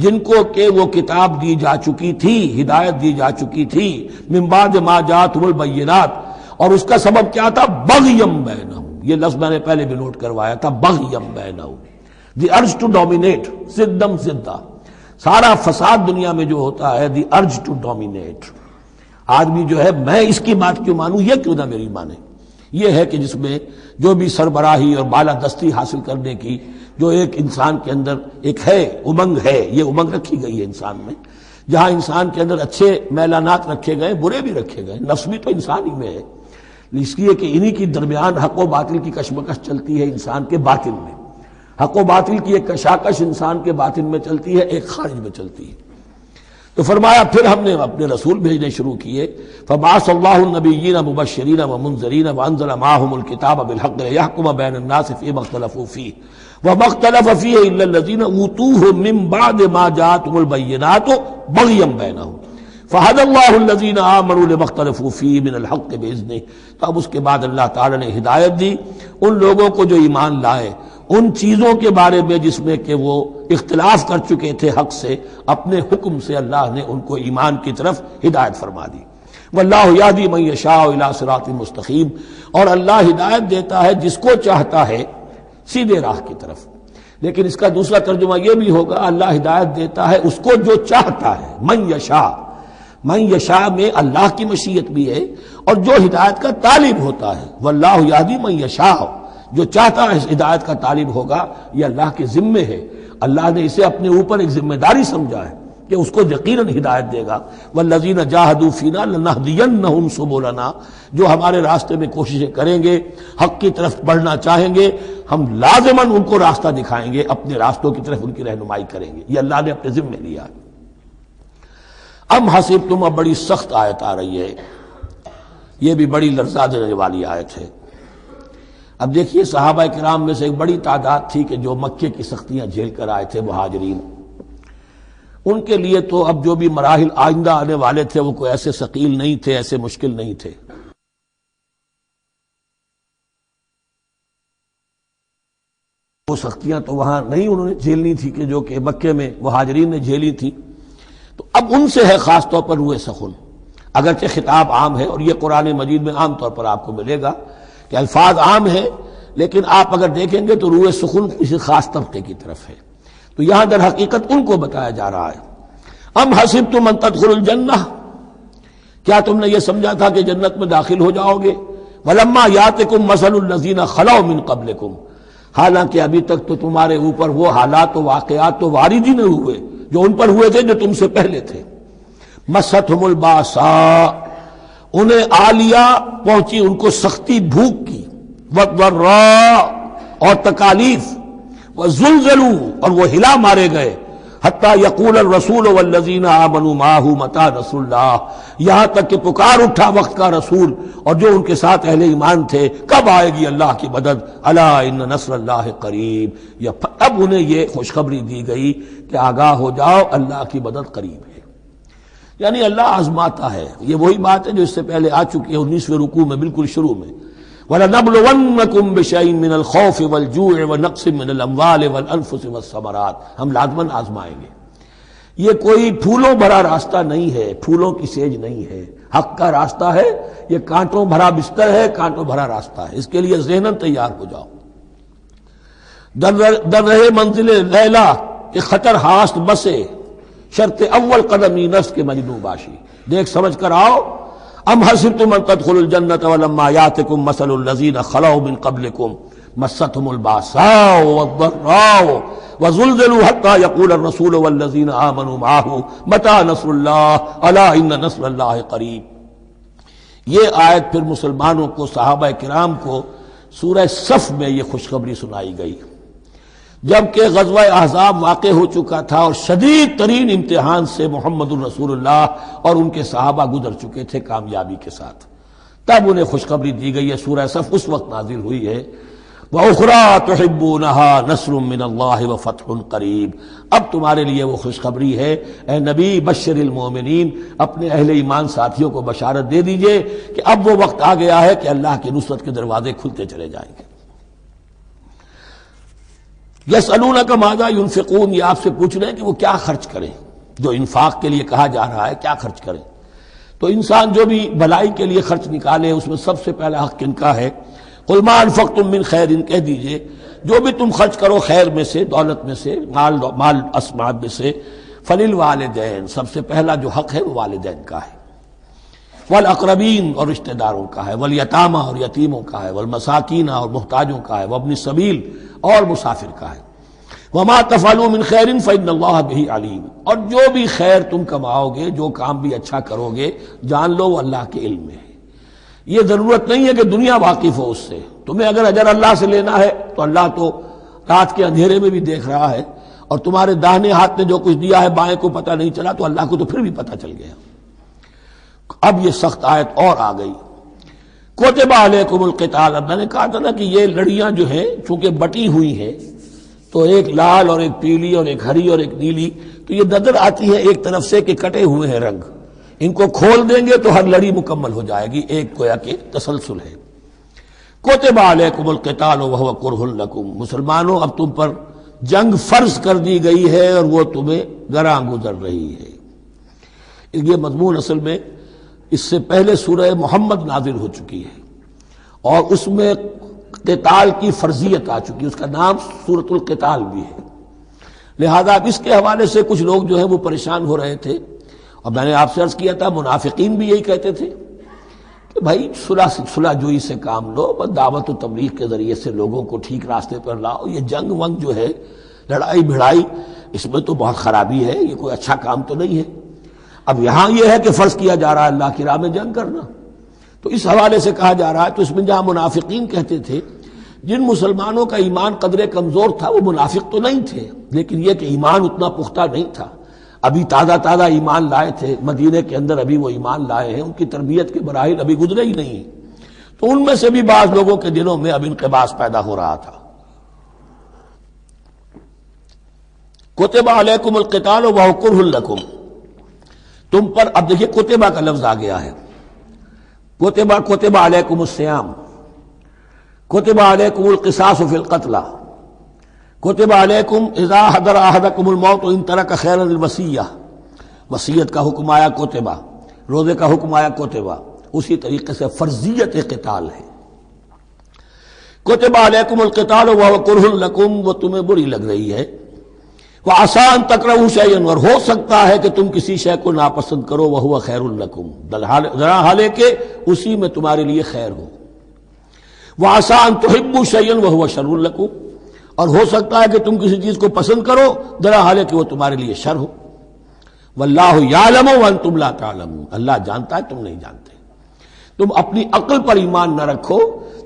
جن کو کہ وہ کتاب دی جا چکی تھی، ہدایت دی جا چکی تھی، من بعد ما جاءتهم البینات، اور اس کا سبب کیا تھا، بغیم بینہم، یہ لفظ میں نے پہلے بھی نوٹ کروایا تھا، بغیم بینہم، دی ارج ٹو ڈومینیٹ، سدم سدہ، سارا فساد دنیا میں جو ہوتا ہے، دی ارج ٹو ڈومینیٹ، آدمی جو ہے میں اس کی بات کیوں مانوں، یہ کیوں نہ میری مانے، یہ ہے کہ جس میں جو بھی سربراہی اور بالادستی حاصل کرنے کی جو ایک انسان کے اندر ایک ہے، امنگ ہے، یہ امنگ رکھی گئی ہے انسان میں، جہاں انسان کے اندر اچھے میلانات رکھے گئے، برے بھی رکھے گئے، نفس بھی تو انسان ہی میں ہے، اس لیے کہ انہی کی درمیان حق و باطل کی کشمکش چلتی ہے انسان کے باطن میں، حق و باطل کی ایک کشاکش انسان کے باطن میں چلتی ہے، ایک خارج میں چلتی ہے۔ تو فرمایا پھر ہم نے اپنے رسول بھیجنے شروع کیے، فبعث اللہ النبیین مبشرین ومنذرین وانزل معهم الکتاب بالحق لیحکم بین الناس فیما اختلفوا فیہ وما اختلف فیہ الا الذین اوتوہ من بعد ما جاءتهم البینات بغیا بینہم فہدی اللہ الذین آمنوا لما اختلفوا فیہ من الحق باذنہ۔ تو اب اس کے بعد اللہ تعالی نے ہدایت دی ان لوگوں کو جو ایمان لائے ان چیزوں کے بارے میں جس میں کہ وہ اختلاف کر چکے تھے حق سے، اپنے حکم سے اللہ نے ان کو ایمان کی طرف ہدایت فرما دی۔ واللہ یہدی من یشاء الی صراط مستقیم، اور اللہ ہدایت دیتا ہے جس کو چاہتا ہے سیدھے راہ کی طرف۔ لیکن اس کا دوسرا ترجمہ یہ بھی ہوگا اللہ ہدایت دیتا ہے اس کو جو چاہتا ہے، من یشاء، من یشاء میں اللہ کی مشیت بھی ہے اور جو ہدایت کا طالب ہوتا ہے، واللہ یہدی من یشاء، جو چاہتا ہے ہدایت کا طالب ہوگا، یہ اللہ کے ذمے ہے، اللہ نے اسے اپنے اوپر ایک ذمہ داری سمجھا ہے کہ اس کو یقیناً ہدایت دے گا۔ والذین جاہدوا فینا لنہدینہم سبلنا، جو ہمارے راستے میں کوششیں کریں گے، حق کی طرف بڑھنا چاہیں گے، ہم لازماً ان کو راستہ دکھائیں گے، اپنے راستوں کی طرف ان کی رہنمائی کریں گے، یہ اللہ نے اپنے ذمے لیا ہے۔ ام حسبتم، اب بڑی سخت آیت آ رہی ہے، یہ بھی بڑی لرزا دینے والی آیت ہے۔ اب دیکھیے صحابہ کرام میں سے ایک بڑی تعداد تھی کہ جو مکے کی سختیاں جھیل کر آئے تھے، مہاجرین، ان کے لیے تو اب جو بھی مراحل آئندہ آنے والے تھے وہ کوئی ایسے ثقیل نہیں تھے، ایسے مشکل نہیں تھے۔ وہ سختیاں تو وہاں نہیں انہوں نے جھیلنی تھی کہ جو کہ مکے میں مہاجرین نے جھیلی تھی، تو اب ان سے ہے خاص طور پر روئے سخن، اگرچہ خطاب عام ہے، اور یہ قرآن مجید میں عام طور پر آپ کو ملے گا کہ الفاظ عام ہیں، لیکن آپ اگر دیکھیں گے تو روئے سخن کسی خاص طبقے کی طرف ہے۔ تو یہاں در حقیقت ان کو بتایا جا رہا ہے. ام حسبتم ان تدخلوا الجنہ، کیا تم نے یہ سمجھا تھا کہ جنت میں داخل ہو جاؤ گے؟ ولما یاتکم مثل الذین خلوا من قبلکم، حالانکہ ابھی تک تو تمہارے اوپر وہ حالات و واقعات تو وارد ہی نہیں ہوئے جو ان پر ہوئے تھے جو تم سے پہلے تھے. مستہم الباساء، انہیں آ لیا پہنچی ان کو سختی بھوک کی، والضراء اور تکالیف، وزلزلوا اور وہ ہلا مارے گئے، حتی یقول الرسول والذین آمنوا معہ متی نصر اللہ، یہاں تک کہ پکار اٹھا وقت کا رسول اور جو ان کے ساتھ اہل ایمان تھے، کب آئے گی اللہ کی مدد؟ الا ان نصر اللہ قریب، اب انہیں یہ خوشخبری دی گئی کہ آگاہ ہو جاؤ اللہ کی مدد قریب ہے. یعنی اللہ آزماتا ہے. یہ وہی بات ہے جو اس سے پہلے آ چکی ہے 19ویں رکوع میں بالکل شروع میں، وَلَنَبْلُوَنَّكُمْ بِشَيْءٍ مِّنَ الْخَوْفِ وَالْجُوعِ وَنَقْصٍ مِّنَ الْأَمْوَالِ وَالْأَنفُسِ وَالثَّمَرَاتِ، ہم لازماً آزمائیں گے. یہ کوئی پھولوں بھرا راستہ نہیں ہے، پھولوں کی سیج نہیں ہے، حق کا راستہ ہے. یہ کانٹوں بھرا بستر ہے، کانٹوں بھرا راستہ ہے. اس کے لیے ذہناً تیار ہو جاؤ. در رہے منزل لیلا کہ خطر ہاست بسے، شرط اول قدمی نفس کے مجنوں باشی، دیکھ سمجھ کر آؤ. ام حسبتم ان تدخلوا الجنة ولما یاتکم مثل الذین خلوا من قبلکم مستهم الباساء والضراء وزلزلوا حتى يقول الرسول والذین آمنوا معه متی نصر اللہ الا ان نصر اللہ قریب. یہ آیت پھر مسلمانوں کو، صحابہ کرام کو سورہ صف میں یہ خوشخبری سنائی گئی جبکہ غزوہ احزاب واقع ہو چکا تھا اور شدید ترین امتحان سے محمد الرسول اللہ اور ان کے صحابہ گزر چکے تھے کامیابی کے ساتھ. تب انہیں خوشخبری دی گئی ہے. سورہ صف اس وقت نازل ہوئی ہے. وَأُخْرَىٰ تُحِبُّونَهَا نَصْرٌ مِّنَ اللَّهِ وَفَتْحٌ قَرِيبٌ، اب تمہارے لیے وہ خوشخبری ہے اے نبی، بشر المومنین، اپنے اہل ایمان ساتھیوں کو بشارت دے دیجئے کہ اب وہ وقت آ گیا ہے کہ اللہ کی نصرت کے دروازے کھلتے چلے جائیں گے. یسألونک ماذا ینفقون، یہ آپ سے پوچھ رہے ہیں کہ وہ کیا خرچ کریں. جو انفاق کے لیے کہا جا رہا ہے کیا خرچ کریں، تو انسان جو بھی بھلائی کے لیے خرچ نکالے اس میں سب سے پہلا حق کن کا ہے؟ قل ما انفقتم من خیر، ان کہہ دیجئے جو بھی تم خرچ کرو خیر میں سے، دولت میں سے، مال اسباب میں سے، فللوالدین، سب سے پہلا جو حق ہے وہ والدین کا ہے، والاقربین اور رشتہ داروں کا ہے، والیتامى اور یتیموں کا ہے، والمساکین اور محتاجوں کا ہے، وابن السبیل اور مسافر کا ہے. وما تفعلوا من خیر فإن اللہ بہ علیم، اور جو بھی خیر تم کماؤ گے، جو کام بھی اچھا کرو گے، جان لو وہ اللہ کے علم میں ہے. یہ ضرورت نہیں ہے کہ دنیا واقف ہو اس سے. تمہیں اگر اجر اللہ سے لینا ہے تو اللہ تو رات کے اندھیرے میں بھی دیکھ رہا ہے، اور تمہارے داہنے ہاتھ نے جو کچھ دیا ہے بائیں کو پتہ نہیں چلا تو اللہ کو تو پھر بھی پتہ چل گیا. اب یہ سخت آیت اور آ گئی. کتب علیکم القتال، اب میں نے کہا تھا نا کہ یہ لڑیاں جو ہیں چونکہ بٹی ہوئی ہیں تو ایک لال اور ایک پیلی اور ایک ہری اور ایک نیلی، تو یہ نظر آتی ہے ایک طرف سے کہ کٹے ہوئے ہیں رنگ. ان کو کھول دیں گے تو ہر لڑی مکمل ہو جائے گی، ایک گویا کہ تسلسل ہے. کتب علیکم القتال وہو کرہ لکم، مسلمانوں اب تم پر جنگ فرض کر دی گئی ہے اور وہ تمہیں گراں گزر رہی ہے. یہ مضمون اصل میں اس سے پہلے سورہ محمد نازل ہو چکی ہے اور اس میں قتال کی فرضیت آ چکی ہے، اس کا نام سورۃ القتال بھی ہے. لہذا اب اس کے حوالے سے کچھ لوگ جو ہیں وہ پریشان ہو رہے تھے، اور میں نے آپ سے عرض کیا تھا منافقین بھی یہی کہتے تھے کہ بھائی صلح جوئی سے کام لو، بس دعوت و تبلیغ کے ذریعے سے لوگوں کو ٹھیک راستے پر لاؤ. یہ جنگ ونگ جو ہے، لڑائی بھڑائی، اس میں تو بہت خرابی ہے، یہ کوئی اچھا کام تو نہیں ہے. اب یہاں یہ ہے کہ فرض کیا جا رہا ہے اللہ کی راہ میں جنگ کرنا، تو اس حوالے سے کہا جا رہا ہے. تو اس میں جہاں منافقین کہتے تھے، جن مسلمانوں کا ایمان قدرے کمزور تھا وہ منافق تو نہیں تھے، لیکن یہ کہ ایمان اتنا پختہ نہیں تھا، ابھی تازہ ایمان لائے تھے، مدینے کے اندر ابھی وہ ایمان لائے ہیں، ان کی تربیت کے مراحل ابھی گزرے ہی نہیں، تو ان میں سے بھی بعض لوگوں کے دلوں میں اب انقباض پیدا ہو رہا تھا. کتب علیکم القتال وہو کرہ لکم، تم پر اب دیکھیے کتبہ کا لفظ آ گیا ہے. کتب علیکم الصیام، کتب علیکم القصاص فی القتلى، کتب علیکم اذا حضر احدکم الموت ان ترک خیرا الوصیہ، وصیت کا حکم آیا کتبہ، روزے کا حکم آیا کتبہ. اسی طریقے سے فرضیت قتال ہے. کتب علیکم القتال وہو کرہ لکم، وہ تمہیں بری لگ رہی ہے. وعسى ان تکرہوا شیئا، اور ہو سکتا ہے کہ تم کسی شے کو ناپسند کرو، وہو خیر لکم، ذرا حالے کہ اسی میں تمہارے لیے خیر ہو، وعسى ان تحبوا شیئا وہو شر لکم، اور ہو سکتا ہے کہ تم کسی چیز کو پسند کرو ذرا حالے کہ وہ تمہارے لیے شر ہو، واللہ یعلم وانتم لا تعلمون، اللہ جانتا ہے تم نہیں جانتے۔ تم اپنی عقل پر ایمان نہ رکھو،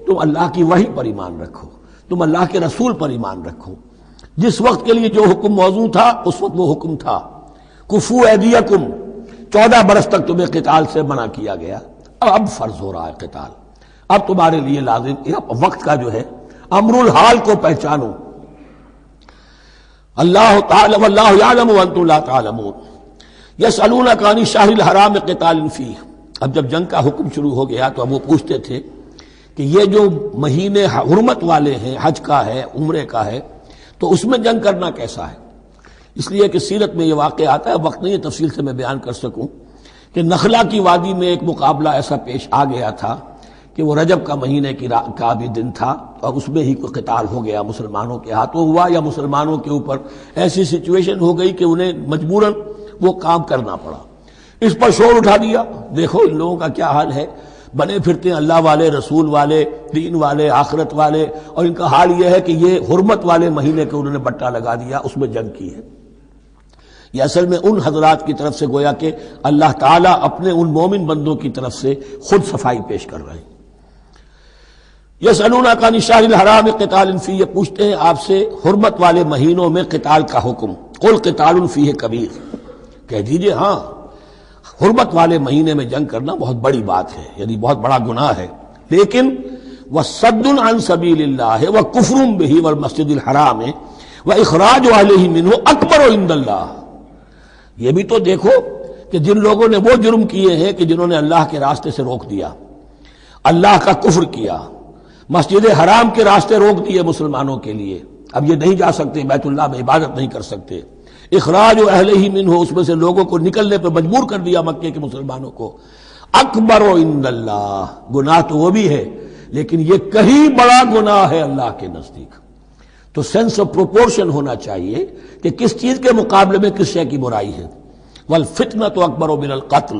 تم اللہ کی وحی پر ایمان رکھو، تم اللہ کے رسول پر ایمان رکھو۔ جس وقت کے لیے جو حکم موضوع تھا اس وقت وہ حکم تھا، کفو ایدیکم، 14 برس تک تمہیں قتال سے منع کیا گیا، اب فرض ہو رہا ہے قتال، اب تمہارے لیے لازم وقت کا جو ہے امر الحال کو پہچانو۔ اللہ تعالی واللہ یعلم وانتم لا تعلمون، یسألونک عن الشہر الحرام قتال فیہ، اب جب جنگ کا حکم شروع ہو گیا تو اب وہ پوچھتے تھے کہ یہ جو مہینے حرمت والے ہیں، حج کا ہے، عمرے کا ہے، تو اس میں جنگ کرنا کیسا ہے؟ اس لیے کہ سیرت میں یہ واقعہ آتا ہے، وقت نہیں ہے تفصیل سے میں بیان کر سکوں، کہ نخلا کی وادی میں ایک مقابلہ ایسا پیش آ گیا تھا کہ وہ رجب کا مہینے کا بھی دن تھا، اور اس میں ہی کوئی قتال ہو گیا، مسلمانوں کے ہاتھوں ہوا یا مسلمانوں کے اوپر ایسی سچویشن ہو گئی کہ انہیں مجبوراً وہ کام کرنا پڑا۔ اس پر شور اٹھا دیا، دیکھو ان لوگوں کا کیا حال ہے، بنے پھرتے ہیں اللہ والے، رسول والے، دین والے، آخرت والے، اور ان کا حال یہ ہے کہ یہ حرمت والے مہینے کے انہوں نے بٹا لگا دیا، اس میں جنگ کی ہے۔ یہ اصل میں ان حضرات کی طرف سے گویا کہ اللہ تعالیٰ اپنے ان مومن بندوں کی طرف سے خود صفائی پیش کر رہے ہیں۔ یسألونک عن الشہر الحرام قتال فیہ، یہ پوچھتے ہیں آپ سے حرمت والے مہینوں میں قتال کا حکم، قل قتال فیہ کبیر، کہہ دیجئے ہاں حرمت والے مہینے میں جنگ کرنا بہت بڑی بات ہے، یعنی بہت بڑا گناہ ہے، لیکن وَصَدٌّ عَن سَبِيلِ اللَّهِ وَكُفْرٌ بِهِ وَالْمَسْجِدِ الْحَرَامِ وَإِخْرَاجُ أَهْلِهِ مِنْهُ أَكْبَرُ عِندَ اللَّهِ، یہ بھی تو دیکھو کہ جن لوگوں نے وہ جرم کیے ہیں کہ جنہوں نے اللہ کے راستے سے روک دیا، اللہ کا کفر کیا، مسجد حرام کے راستے روک دیے مسلمانوں کے لیے، اب یہ نہیں جا سکتے، بیت اللہ میں عبادت نہیں کر سکتے، اخراج اہلہ منہ، اس میں سے لوگوں کو نکلنے پہ مجبور کر دیا مکے کے مسلمانوں کو، اکبر عند اللہ، گناہ تو وہ بھی ہے لیکن یہ کہیں بڑا گناہ ہے اللہ کے نزدیک۔ تو سینس آف پروپورشن ہونا چاہیے کہ کس چیز کے مقابلے میں کس شے کی برائی ہے۔ والفتنۃ اکبر من القتل،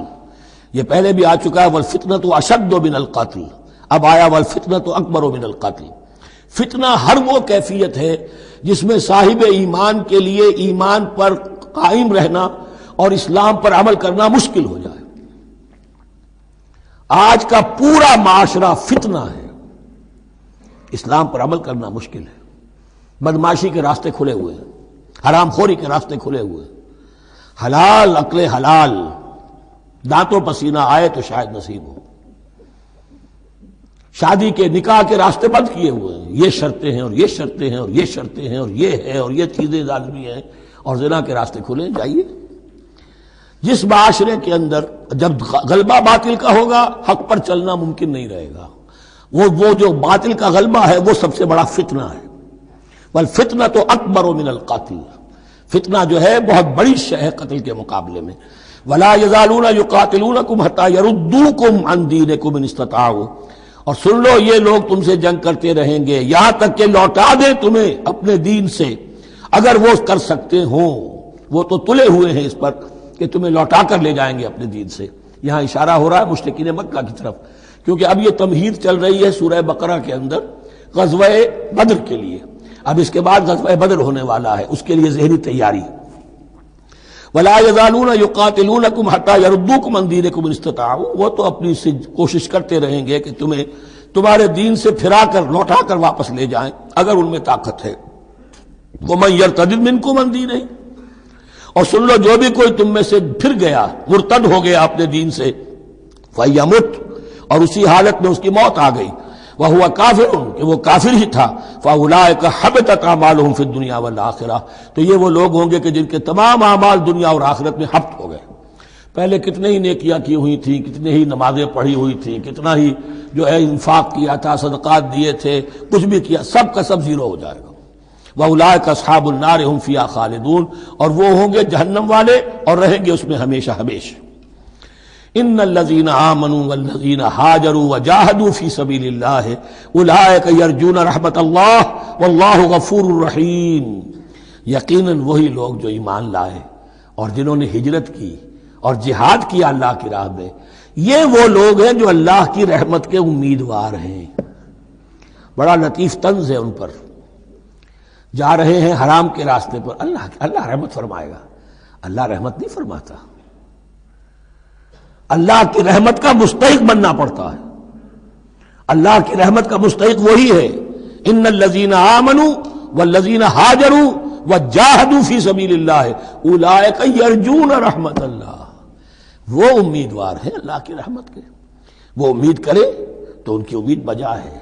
یہ پہلے بھی آ چکا ہے، والفتنۃ اشد من القتل، اب آیا والفتنۃ اکبر من القتل۔ فتنہ ہر وہ کیفیت ہے جس میں صاحب ایمان کے لیے ایمان پر قائم رہنا اور اسلام پر عمل کرنا مشکل ہو جائے۔ آج کا پورا معاشرہ فتنہ ہے، اسلام پر عمل کرنا مشکل ہے، بدماشی کے راستے کھلے ہوئے ہیں، حرام خوری کے راستے کھلے ہوئے ہیں، حلال عقل حلال دانتوں پسینہ آئے تو شاید نصیب ہو، شادی کے نکاح کے راستے بند کیے ہوئے ہیں، یہ شرطیں ہیں اور یہ شرطیں ہیں اور یہ شرطیں ہیں اور یہ ہے اور یہ چیزیں لازمی ہیں، اور زنا کے راستے کھلے جائیے۔ جس معاشرے کے اندر جب غلبہ باطل کا ہوگا حق پر چلنا ممکن نہیں رہے گا، وہ جو باطل کا غلبہ ہے وہ سب سے بڑا فتنہ ہے۔ والفتنۃ اکبر من القتل، فتنہ جو ہے بہت بڑی شے ہے قتل کے مقابلے میں۔ ولا یزالون یقاتلونکم حتی یردوکم عن دینکم ان استطاعوا، اور سن لو یہ لوگ تم سے جنگ کرتے رہیں گے یہاں تک کہ لوٹا دیں تمہیں اپنے دین سے، اگر وہ کر سکتے ہوں، وہ تو تلے ہوئے ہیں اس پر کہ تمہیں لوٹا کر لے جائیں گے اپنے دین سے۔ یہاں اشارہ ہو رہا ہے مشرکین مکہ کی طرف، کیونکہ اب یہ تمہید چل رہی ہے سورہ بقرہ کے اندر غزوہ بدر کے لیے، اب اس کے بعد غزوہ بدر ہونے والا ہے، اس کے لیے ذہنی تیاری۔ ولا یزالون یقاتلونکم حتی یردوکم عن دینکم ان استطاعوا، وہ تو اپنی سے کوشش کرتے رہیں گے کہ تمہیں تمہارے دین سے پھرا کر لوٹا کر واپس لے جائیں اگر ان میں طاقت ہے۔ ومن یرتد منکم عن دینہ، اور سن لو جو بھی کوئی تم میں سے پھر گیا، مرتد ہو گیا اپنے دین سے، فیمت، اور اسی حالت میں اس کی موت آ گئی، وہو کافر، کہ وہ کافر ہی تھا، فاولئک حبطت اعمالہم فی الدنیا والآخرہ، تو یہ وہ لوگ ہوں گے کہ جن کے تمام اعمال دنیا اور آخرت میں حبط ہو گئے۔ پہلے کتنے ہی نیکیاں کی ہوئی تھیں، کتنے ہی نمازیں پڑھی ہوئی تھیں، کتنا ہی جو ہے انفاق کیا تھا، صدقات دیے تھے، کچھ بھی کیا، سب کا سب زیرو ہو جائے گا۔ وَأُولَٰئِكَ أَصْحَابُ النَّارِ هُمْ فِيهَا خَالِدُونَ، اور وہ ہوں گے جہنم والے اور رہیں گے اس میں ہمیشہ ہمیشہ۔ ان الذين آمنوا والذين هاجروا وجاهدوا في سبيل الله اولئك يرجون رحمت اللہ واللہ غفور رحیم، یقیناً وہی لوگ جو ایمان لائے اور جنہوں نے ہجرت کی اور جہاد کیا اللہ کی راہ میں، یہ وہ لوگ ہیں جو اللہ کی رحمت کے امیدوار ہیں۔ بڑا لطیف طنز ہے ان پر، جا رہے ہیں حرام کے راستے پر، اللہ رحمت فرمائے گا۔ اللہ رحمت نہیں فرماتا، اللہ کی رحمت کا مستحق بننا پڑتا ہے۔ اللہ کی رحمت کا مستحق وہی ہے، ان الذین آمنوا والذین ہاجروا وجاہدوا فی سبیل اللہ اولئک یرجون رحمت اللہ۔ وہ امیدوار ہیں اللہ کی رحمت کے، وہ امید کرے تو ان کی امید بجا ہے۔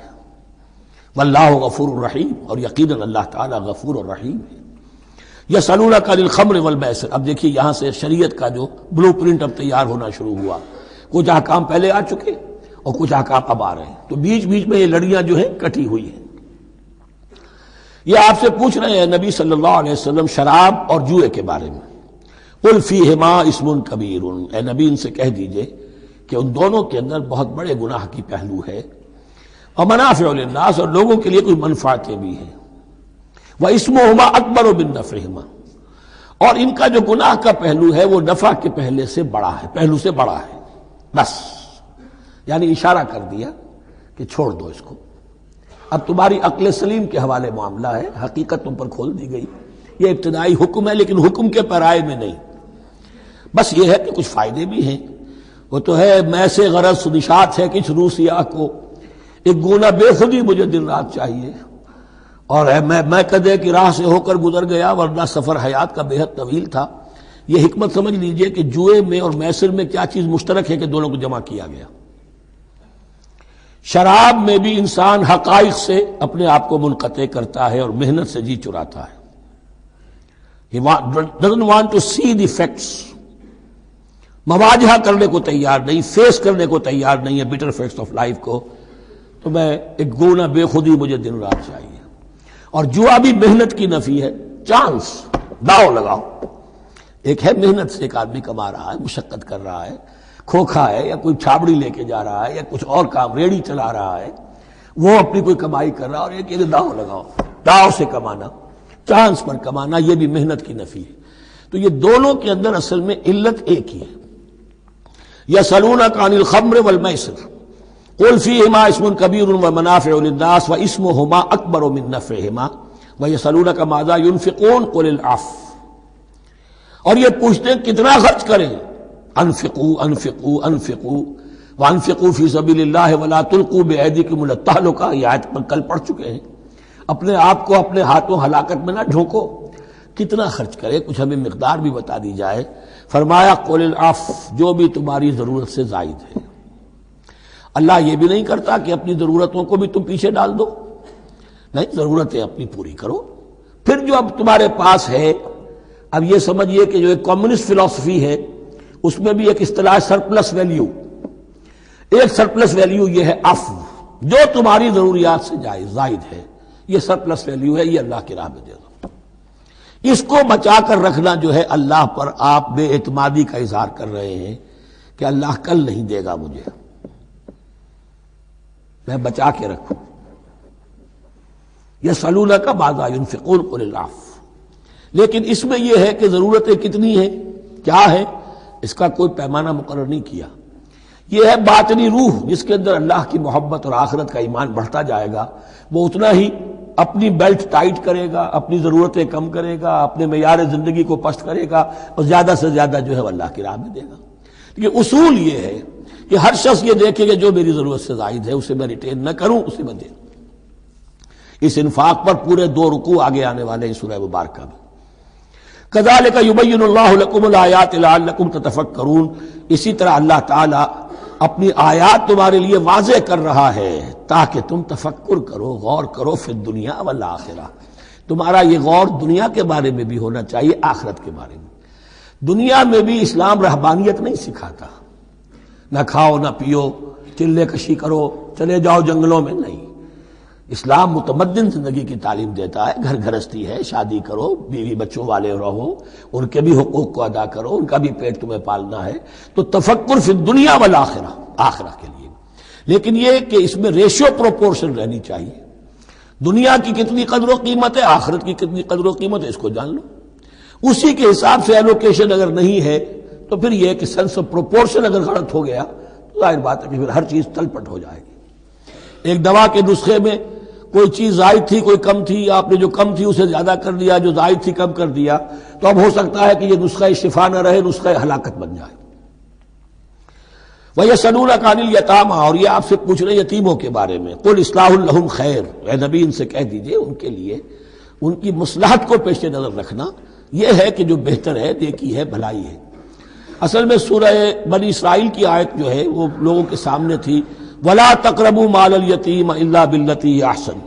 واللہ غفور الرحیم، اور یقیناً اللہ تعالیٰ غفور الرحیم ہے۔ یسألونک عن الخمر والمیسر، اب دیکھیے یہاں سے شریعت کا جو بلو پرنٹ اب تیار ہونا شروع ہوا، کچھ احکام پہلے آ چکے اور کچھ احکام اب آ رہے ہیں، تو بیچ بیچ میں یہ لڑیاں جو ہیں کٹی ہوئی ہیں۔ یہ آپ سے پوچھ رہے ہیں نبی صلی اللہ علیہ وسلم شراب اور جوئے کے بارے میں، قل فیہما اسم کبیر، اے نبی ان سے کہہ دیجئے کہ ان دونوں کے اندر بہت بڑے گناہ کی پہلو ہے، ومنافع للناس، اور لوگوں کے لیے کوئی منفعتیں بھی ہیں، واسمہما اکبر من نفعہما، اور ان کا جو گناہ کا پہلو ہے وہ نفع کے پہلو سے بڑا ہے، بس یعنی اشارہ کر دیا کہ چھوڑ دو اس کو۔ اب تمہاری عقل سلیم کے حوالے معاملہ ہے، حقیقت تم پر کھول دی گئی، یہ ابتدائی حکم ہے لیکن حکم کے پیرائے میں نہیں، بس یہ ہے کہ کچھ فائدے بھی ہیں۔ وہ تو ہے میں سے غرض نشات ہے کچھ روح سیاہ کو، ایک گونا بے خودی مجھے دن رات چاہیے، اور میں کدے کی راہ سے ہو کر گزر گیا ورنہ سفر حیات کا بے حد طویل تھا۔ یہ حکمت سمجھ لیجئے کہ جوئے میں اور میسر میں کیا چیز مشترک ہے کہ دونوں کو جمع کیا گیا۔ شراب میں بھی انسان حقائق سے اپنے آپ کو منقطع کرتا ہے اور محنت سے جی چراتا ہے۔ He doesn't want to see the facts، مواجہہ کرنے کو تیار نہیں، فیس کرنے کو تیار نہیں ہے bitter facts of life کو، تو میں ایک گونا بے خودی مجھے دن رات چاہیے۔ اور جوا بھی محنت کی نفی ہے، چانس، داؤ لگاؤ۔ ایک ہے محنت سے ایک آدمی کما رہا ہے، مشقت کر رہا ہے، کھوکھا ہے یا کوئی چھابڑی لے کے جا رہا ہے یا کچھ اور کام ریڑھی چلا رہا ہے، وہ اپنی کوئی کمائی کر رہا ہے، اور ایک داؤ لگاؤ، داؤ سے کمانا، چانس پر کمانا، یہ بھی محنت کی نفی ہے۔ تو یہ دونوں کے اندر اصل میں علت ایک ہی ہے۔ یسألونک عن الخمر والمیسر قل فیہما اسم کبیر ومنافع للناس واسمہما اکبر من نفعہما ویسألونک ماذا ینفقون قل العفو، اور یہ پوچھتے ہیں کتنا خرچ کریں، انفقوا انفقوا انفقوا وانفقوا فی سبیل اللہ ولا تلقوا بایدیکم الی التہلکہ، یہ آیت پر کل پڑھ چکے ہیں۔ اپنے آپ کو اپنے ہاتھوں ہلاکت میں نہ ڈھونکو۔ کتنا خرچ کرے، کچھ ہمیں مقدار بھی بتا دی جائے۔ فرمایا قل العفو، جو بھی تمہاری ضرورت سے زائد ہے۔ اللہ یہ بھی نہیں کرتا کہ اپنی ضرورتوں کو بھی تم پیچھے ڈال دو، نہیں، ضرورتیں اپنی پوری کرو، پھر جو اب تمہارے پاس ہے۔ اب یہ سمجھیے کہ جو ایک کمیونسٹ فلسفی ہے اس میں بھی ایک اصطلاح سرپلس ویلیو، ایک سرپلس ویلیو یہ ہے عفو، جو تمہاری ضروریات سے زائد ہے، یہ سرپلس ویلیو ہے، یہ اللہ کی راہ میں دے دو۔ اس کو بچا کر رکھنا جو ہے اللہ پر آپ بے اعتمادی کا اظہار کر رہے ہیں کہ اللہ کل نہیں دے گا مجھے، میں بچا کے رکھوں۔ یسألونک ماذا ینفقون قل العفو، لیکن اس میں یہ ہے کہ ضرورتیں کتنی ہیں، کیا ہے، اس کا کوئی پیمانہ مقرر نہیں کیا۔ یہ ہے باطنی روح جس کے اندر اللہ کی محبت اور آخرت کا ایمان بڑھتا جائے گا، وہ اتنا ہی اپنی بیلٹ ٹائٹ کرے گا، اپنی ضرورتیں کم کرے گا، اپنے معیار زندگی کو پست کرے گا، اور زیادہ سے زیادہ جو ہے وہ اللہ کی راہ میں دے گا۔ لیکن اصول یہ ہے کہ ہر شخص یہ دیکھے کہ جو میری ضرورت سے زائد ہے اسے میں ریٹین نہ کروں، اسے میں دوں۔ اس انفاق پر پورے 2 رکوع آگے آنے والے ہیں سورہ مبارکہ میں۔ کذالک یبین اللہ لکم الآیات لعلکم تتفکرون، اسی طرح اللہ تعالی اپنی آیات تمہارے لیے واضح کر رہا ہے تاکہ تم تفکر کرو، غور کرو، فی الدنیا والآخرہ۔ تمہارا یہ غور دنیا کے بارے میں بھی ہونا چاہیے، آخرت کے بارے میں۔ دنیا میں بھی اسلام رہبانیت نہیں سکھاتا، نہ کھاؤ نہ پیو، چلے کشی کرو، چلے جاؤ جنگلوں میں، نہیں۔ اسلام متمدن زندگی کی تعلیم دیتا ہے، گھر گھرستی ہے، شادی کرو، بیوی بچوں والے رہو، ان کے بھی حقوق کو ادا کرو، ان کا بھی پیٹ تمہیں پالنا ہے۔ تو تفکر فی الدنیا والآخرہ، آخرہ کے لیے۔ لیکن یہ کہ اس میں ریشیو پروپورشن رہنی چاہیے۔ دنیا کی کتنی قدر و قیمت ہے، آخرت کی کتنی قدر و قیمت ہے، اس کو جان لو۔ اسی کے حساب سے ایلوکیشن اگر نہیں ہے تو پھر یہ کہ سینس آف پروپورشن اگر غلط ہو گیا تو ظاہر بات ہے کہ پھر ہر چیز تلپٹ ہو جائے گی۔ ایک دوا کے نسخے میں کوئی چیز زائد تھی، کوئی کم تھی، آپ نے جو کم تھی اسے زیادہ کر دیا، جو زائد تھی کم کر دیا، تو اب ہو سکتا ہے کہ یہ نسخہ شفا نہ رہے، نسخہ ہلاکت بن جائے۔ وَيَسْأَلُونَكَ عَنِ الْيَتَامَىٰ، اور یہ آپ سے پوچھ رہے یتیموں کے بارے میں، قُلْ إِصْلَاحٌ لَهُمْ خَيْرٌ، اے نبی ان سے کہہ دیجئے ان کے لیے ان کی مصلحت کو پیش نظر رکھنا یہ ہے کہ جو بہتر ہے، نیکی ہے، بھلائی ہے۔ اصل میں سورہ بنی اسرائیل کی آیت جو ہے وہ لوگوں کے سامنے تھی، وَلَا تَقْرَبُوا مَالَ الْيَتِيمِ إِلَّا بِالَّتِي هِيَ أَحْسَنُ،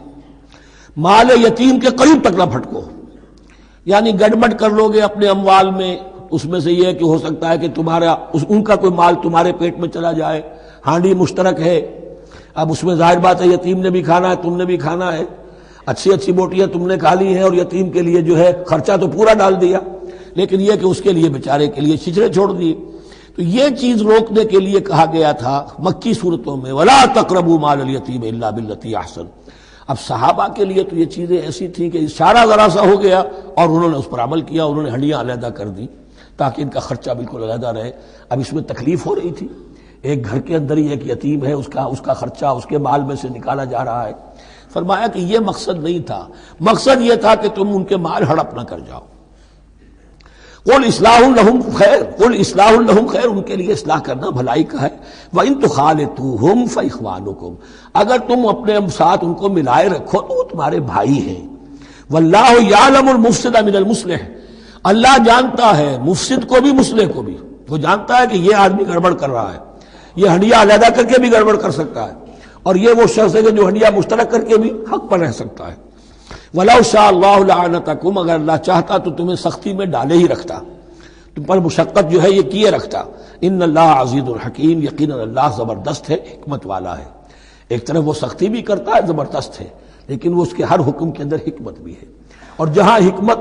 مال یتیم کے قریب تک نہ پھٹکو، یعنی گڑبڑ کر لو گے اپنے اموال میں، اس میں سے یہ کہ ہو سکتا ہے کہ تمہارا ان کا کوئی مال تمہارے پیٹ میں چلا جائے، ہانڈی مشترک ہے، اب اس میں ظاہر بات ہے یتیم نے بھی کھانا ہے، تم نے بھی کھانا ہے، اچھی اچھی بوٹیاں تم نے کھا لی ہیں اور یتیم کے لیے جو ہے خرچہ تو پورا ڈال دیا، لیکن یہ کہ اس کے لیے بیچارے کے لیے چھچڑے چھوڑ دیے۔ تو یہ چیز روکنے کے لیے کہا گیا تھا مکی صورتوں میں وَلَا تَقْرَبُوا مَالَ الْيَتِيمِ إِلَّا بِالَّتِي أَحْسَنُ۔ اب صحابہ کے لیے تو یہ چیزیں ایسی تھیں کہ اشارہ ذرا سا ہو گیا اور انہوں نے اس پر عمل کیا، انہوں نے ہڈیاں علیحدہ کر دی تاکہ ان کا خرچہ بالکل علیحدہ رہے۔ اب اس میں تکلیف ہو رہی تھی، ایک گھر کے اندر ہی ایک یتیم ہے، اس کا خرچہ اس کے مال میں سے نکالا جا رہا ہے۔ فرمایا کہ یہ مقصد نہیں تھا، مقصد یہ تھا کہ تم ان کے مال ہڑپ نہ کر جاؤ۔ قُلْ إِصْلَاحٌ لَهُمْ خَيْرٌ، قُلْ إِصْلَاحٌ لَهُمْ خَيْرٌ، ان کے لیے اصلاح کرنا بھلائی کا ہے۔ وَإِن تُخَالِطُوهُمْ فَإِخْوَانُكُمْ، اگر تم اپنے ساتھ ان کو ملائے رکھو تو وہ تمہارے بھائی ہیں۔ وَاللَّهُ يَعْلَمُ الْمُفْسِدَ مِنَ الْمُصْلِحِ، اللہ جانتا ہے مفسد کو بھی مصلح کو بھی، وہ جانتا ہے کہ یہ آدمی گڑبڑ کر رہا ہے، یہ ہڈیاں علیحدہ کر کے بھی گڑبڑ کر سکتا ہے، اور یہ وہ شخص ہے کہ جو ہڈیاں مشترک کر کے بھی حق پر رہ سکتا ہے۔ وَلَوْ شَاءَ اللَّهُ لَعَنَتَكُمْ، اگر اللہ چاہتا تو تمہیں سختی میں ڈالے ہی رکھتا، تم پر مشقت جو ہے یہ کیے رکھتا۔ ان اللہ عزیز الحکیم، یقیناً اللہ زبردست ہے، حکمت والا ہے۔ ایک طرف وہ سختی بھی کرتا ہے، زبردست ہے، لیکن وہ اس کے ہر حکم کے اندر حکمت بھی ہے، اور جہاں حکمت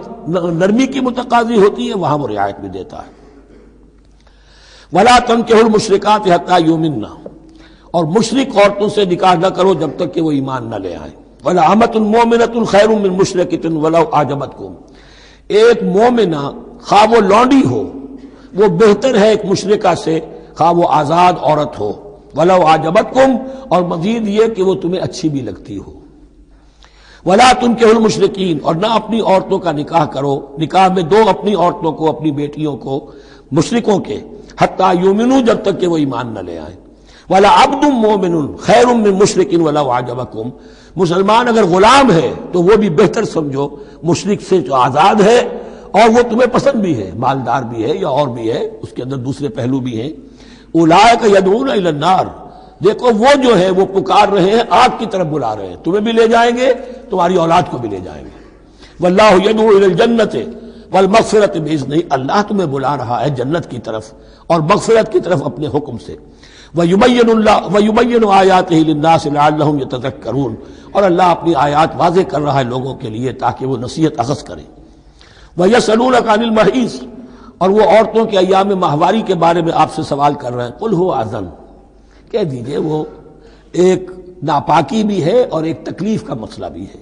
نرمی کی متقاضی ہوتی ہے وہاں وہ رعایت بھی دیتا ہے۔ وَلَا تَنكِحُوا الْمُشْرِكَاتِ حَتَّىٰ يُؤْمِنَّ، اور مشرک عورتوں سے نکاح نہ کرو جب تک کہ وہ ایمان نہ لے آئیں۔ وَلَأَمَةٌ مُؤْمِنَةٌ خَيْرٌ مِّن مُشْرِكَةٍ وَلَوْ أَعْجَبَتْكُمْ، ایک مومنہ خواہ وہ لونڈی ہو وہ بہتر ہے ایک مشرکہ سے خواہ وہ آزاد عورت ہو۔ وَلَوْ أَعْجَبَتْكُمْ، اور مزید یہ کہ وہ تمہیں اچھی بھی لگتی ہو۔ وَلَا تُنكِحُوا الْمُشْرِكِينَ، اور نہ اپنی عورتوں کا نکاح کرو، نکاح میں دو اپنی عورتوں کو، اپنی بیٹیوں کو مشرکوں کے، حتیٰ یؤمنوا، جب تک کہ وہ ایمان نہ لے آئیں۔ وَلَعَبْدٌ مُؤْمِنٌ خَيْرٌ مِّن مُشْرِكٍ وَلَوْ أَعْجَبَكُمْ، مسلمان اگر غلام ہے تو وہ بھی بہتر سمجھو مشرک سے جو آزاد ہے اور وہ تمہیں پسند بھی ہے، مالدار بھی ہے یا اور بھی ہے، اس کے اندر دوسرے پہلو بھی ہیں۔ اولئک یدعون الی النار، دیکھو وہ جو ہے وہ پکار رہے ہیں، آگ کی طرف بلا رہے ہیں، تمہیں بھی لے جائیں گے، تمہاری اولاد کو بھی لے جائیں گے۔ واللہ یدعو الی الجنۃ والمغفرۃ باذنہ، اللہ تمہیں بلا رہا ہے جنت کی طرف اور مغفرت کی طرف اپنے حکم سے۔ وَيُبَيِّنُ آیاتہ للناس لعلہم یتذکرون، اور اللہ اپنی آیات واضح کر رہا ہے لوگوں کے لیے تاکہ وہ نصیحت اخذ کریں۔ وَيَسْأَلُونَكَ عَنِ الْمَحِيضِ، اور وہ عورتوں کے ایام ماہواری کے بارے میں آپ سے سوال کر رہے ہیں۔ قُلْ هُوَ أَذًى، کہہ دیجئے وہ ایک ناپاکی بھی ہے اور ایک تکلیف کا مسئلہ بھی ہے۔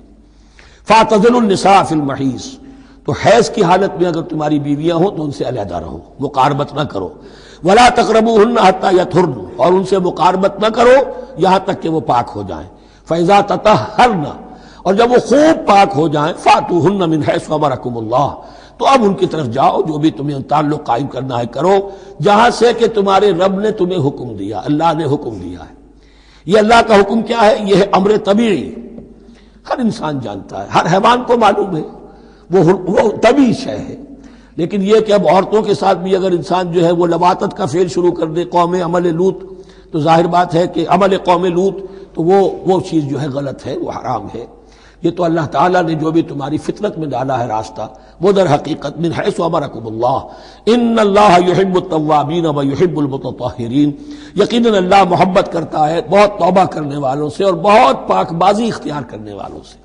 فَاعْتَزِلُوا النِّسَاءَ فِي الْمَحِيضِ، تو حیض کی حالت میں اگر تمہاری بیویاں ہوں تو ان سے علیحدہ رہو، مقاربت نہ کرو۔ وَلَا تَقْرَبُوهُنَّ حَتَّىٰ يَطْهُرْنَ، اور ان سے مقاربت نہ کرو یہاں تک کہ وہ پاک ہو جائیں۔ فَإِذَا تَطَهَّرْنَ، اور جب وہ خوب پاک ہو جائیں، فَأْتُوهُنَّ مِنْ حَيْثُ أَمَرَكُمُ اللَّهُ، تو اب ان کی طرف جاؤ، جو بھی تمہیں تعلق قائم کرنا ہے کرو، جہاں سے کہ تمہارے رب نے تمہیں حکم دیا، اللہ نے حکم دیا ہے۔ یہ اللہ کا حکم کیا ہے؟ یہ ہے امر طبیعی، ہر انسان جانتا ہے، ہر حیوان کو معلوم ہے، وہ طبیعی شے ہے۔ لیکن یہ کہ اب عورتوں کے ساتھ بھی اگر انسان جو ہے وہ لواطت کا فعل شروع کر دے، قوم عمل لوط، تو ظاہر بات ہے کہ عمل قوم لوط، تو وہ چیز جو ہے غلط ہے، وہ حرام ہے۔ یہ تو اللہ تعالیٰ نے جو بھی تمہاری فطرت میں ڈالا ہے راستہ، وہ در حقیقت من حیث امرکم اللہ، ان اللہ یحب التوابین و یحب المتطہرین، یقیناً اللہ محبت کرتا ہے بہت توبہ کرنے والوں سے اور بہت پاک بازی اختیار کرنے والوں سے،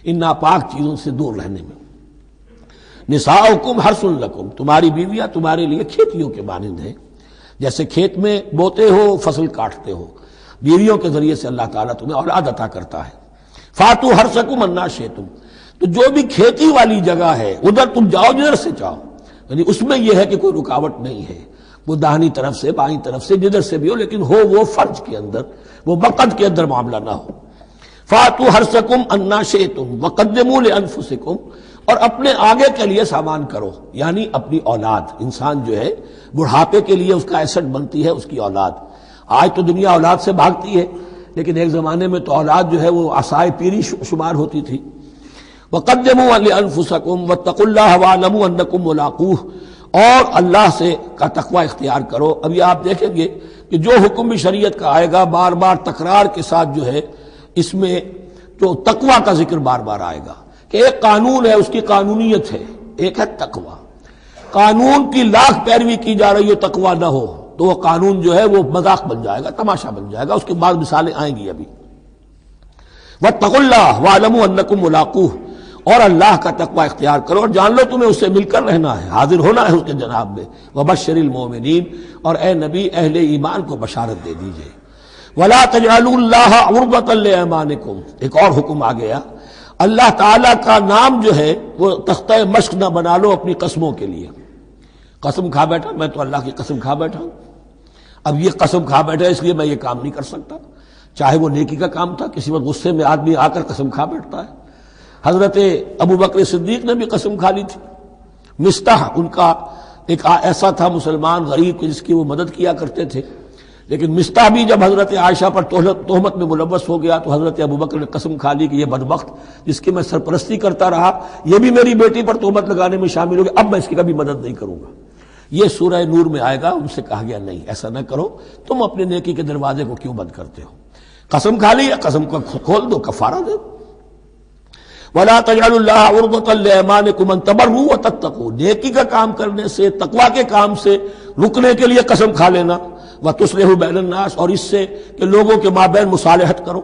ان ناپاک چیزوں سے دور رہنے میں۔ نساؤکم حرث لکم، تمہاری بیویاں تمہارے لیے کھیتیوں کے مانند ہیں، جیسے کھیت میں بوتے ہو، فصل کاٹتے ہو، بیویوں کے ذریعے سے اللہ تعالیٰ تمہیں اولاد عطا کرتا ہے۔ فاتو حرثکم انا شئتم، تو جو بھی کھیتی والی جگہ ہے ادھر تم جاؤ جدھر سے چاہو، یعنی اس میں یہ ہے کہ کوئی رکاوٹ نہیں ہے، وہ داہنی طرف سے بائیں طرف سے جدھر سے بھی ہو، لیکن ہو وہ فرض کے اندر، وہ وقت کے اندر معاملہ نہ ہو۔ فاتو حرثکم انا شئتم وقدموا لانفسکم، اور اپنے آگے کے لیے سامان کرو، یعنی اپنی اولاد۔ انسان جو ہے بڑھاپے کے لیے اس کا ایسٹ بنتی ہے اس کی اولاد۔ آج تو دنیا اولاد سے بھاگتی ہے، لیکن ایک زمانے میں تو اولاد جو ہے وہ عصائے پیری شمار ہوتی تھی۔ وقدموا لانفسکم واتقوا اللہ واعلموا انکم ملاقوہ، اور اللہ سے کا تقوی اختیار کرو۔ ابھی آپ دیکھیں گے کہ جو حکم بھی شریعت کا آئے گا بار بار تکرار کے ساتھ جو ہے اس میں تو تقوی کا ذکر بار بار آئے گا، کہ ایک قانون ہے اس کی قانونیت ہے، ایک ہے تقوی۔ قانون کی لاکھ پیروی کی جا رہی ہو تقوی نہ ہو تو وہ قانون جو ہے وہ مذاق بن جائے گا، تماشا بن جائے گا۔ اس کے بعد مثالیں آئیں گی ابھی۔ واتقوا اللہ واعلموا انکم ملاقوہ، اور اللہ کا تقوی اختیار کرو اور جان لو تمہیں اس سے مل کر رہنا ہے، حاضر ہونا ہے اس کے جناب میں۔ وبشر المؤمنین، اور اے نبی اہل ایمان کو بشارت دے دیجئے۔ ولا تجعلوا اللہ عرضۃ لایمانکم، ایک اور حکم آ گیا، اللہ تعالیٰ کا نام جو ہے وہ تختہ مشق نہ بنا لو اپنی قسموں کے لیے۔ قسم کھا بیٹھا میں تو اللہ کی قسم کھا بیٹھا ہوں، اب یہ قسم کھا بیٹھا اس لیے میں یہ کام نہیں کر سکتا، چاہے وہ نیکی کا کام تھا۔ کسی وقت غصے میں آدمی آ کر قسم کھا بیٹھتا ہے۔ حضرت ابو بکر صدیق نے بھی قسم کھا لی تھی۔ مستح ان کا ایک ایسا تھا مسلمان غریب کہ جس کی وہ مدد کیا کرتے تھے، لیکن مستح بھی جب حضرت عائشہ پر تہمت میں ملوث ہو گیا تو حضرت ابوبکر نے قسم کھا لی کہ یہ بدبخت جس کی میں سرپرستی کرتا رہا یہ بھی میری بیٹی پر تہمت لگانے میں شامل ہو گیا، اب میں اس کی کبھی مدد نہیں کروں گا۔ یہ سورہ نور میں آئے گا، ان سے کہا گیا نہیں ایسا نہ کرو، تم اپنے نیکی کے دروازے کو کیوں بند کرتے ہو؟ قسم کھا لی، قسم کو کھول دو، کفارہ دے۔ وَلَا تَجْعَلُوا اللَّهَ عُرْضَةً لِأَيْمَانِكُمْ أَن تَبَرُّوا وَتَتَّقُوا، نیکی کا کام کرنے سے، تقوی کے کام سے رکنے کے لیے قسم کھا لینا۔ وَتُصْلِحُوا بَيْنَ النَّاسِ، اور اس سے کہ لوگوں کے مابین مصالحت کرو۔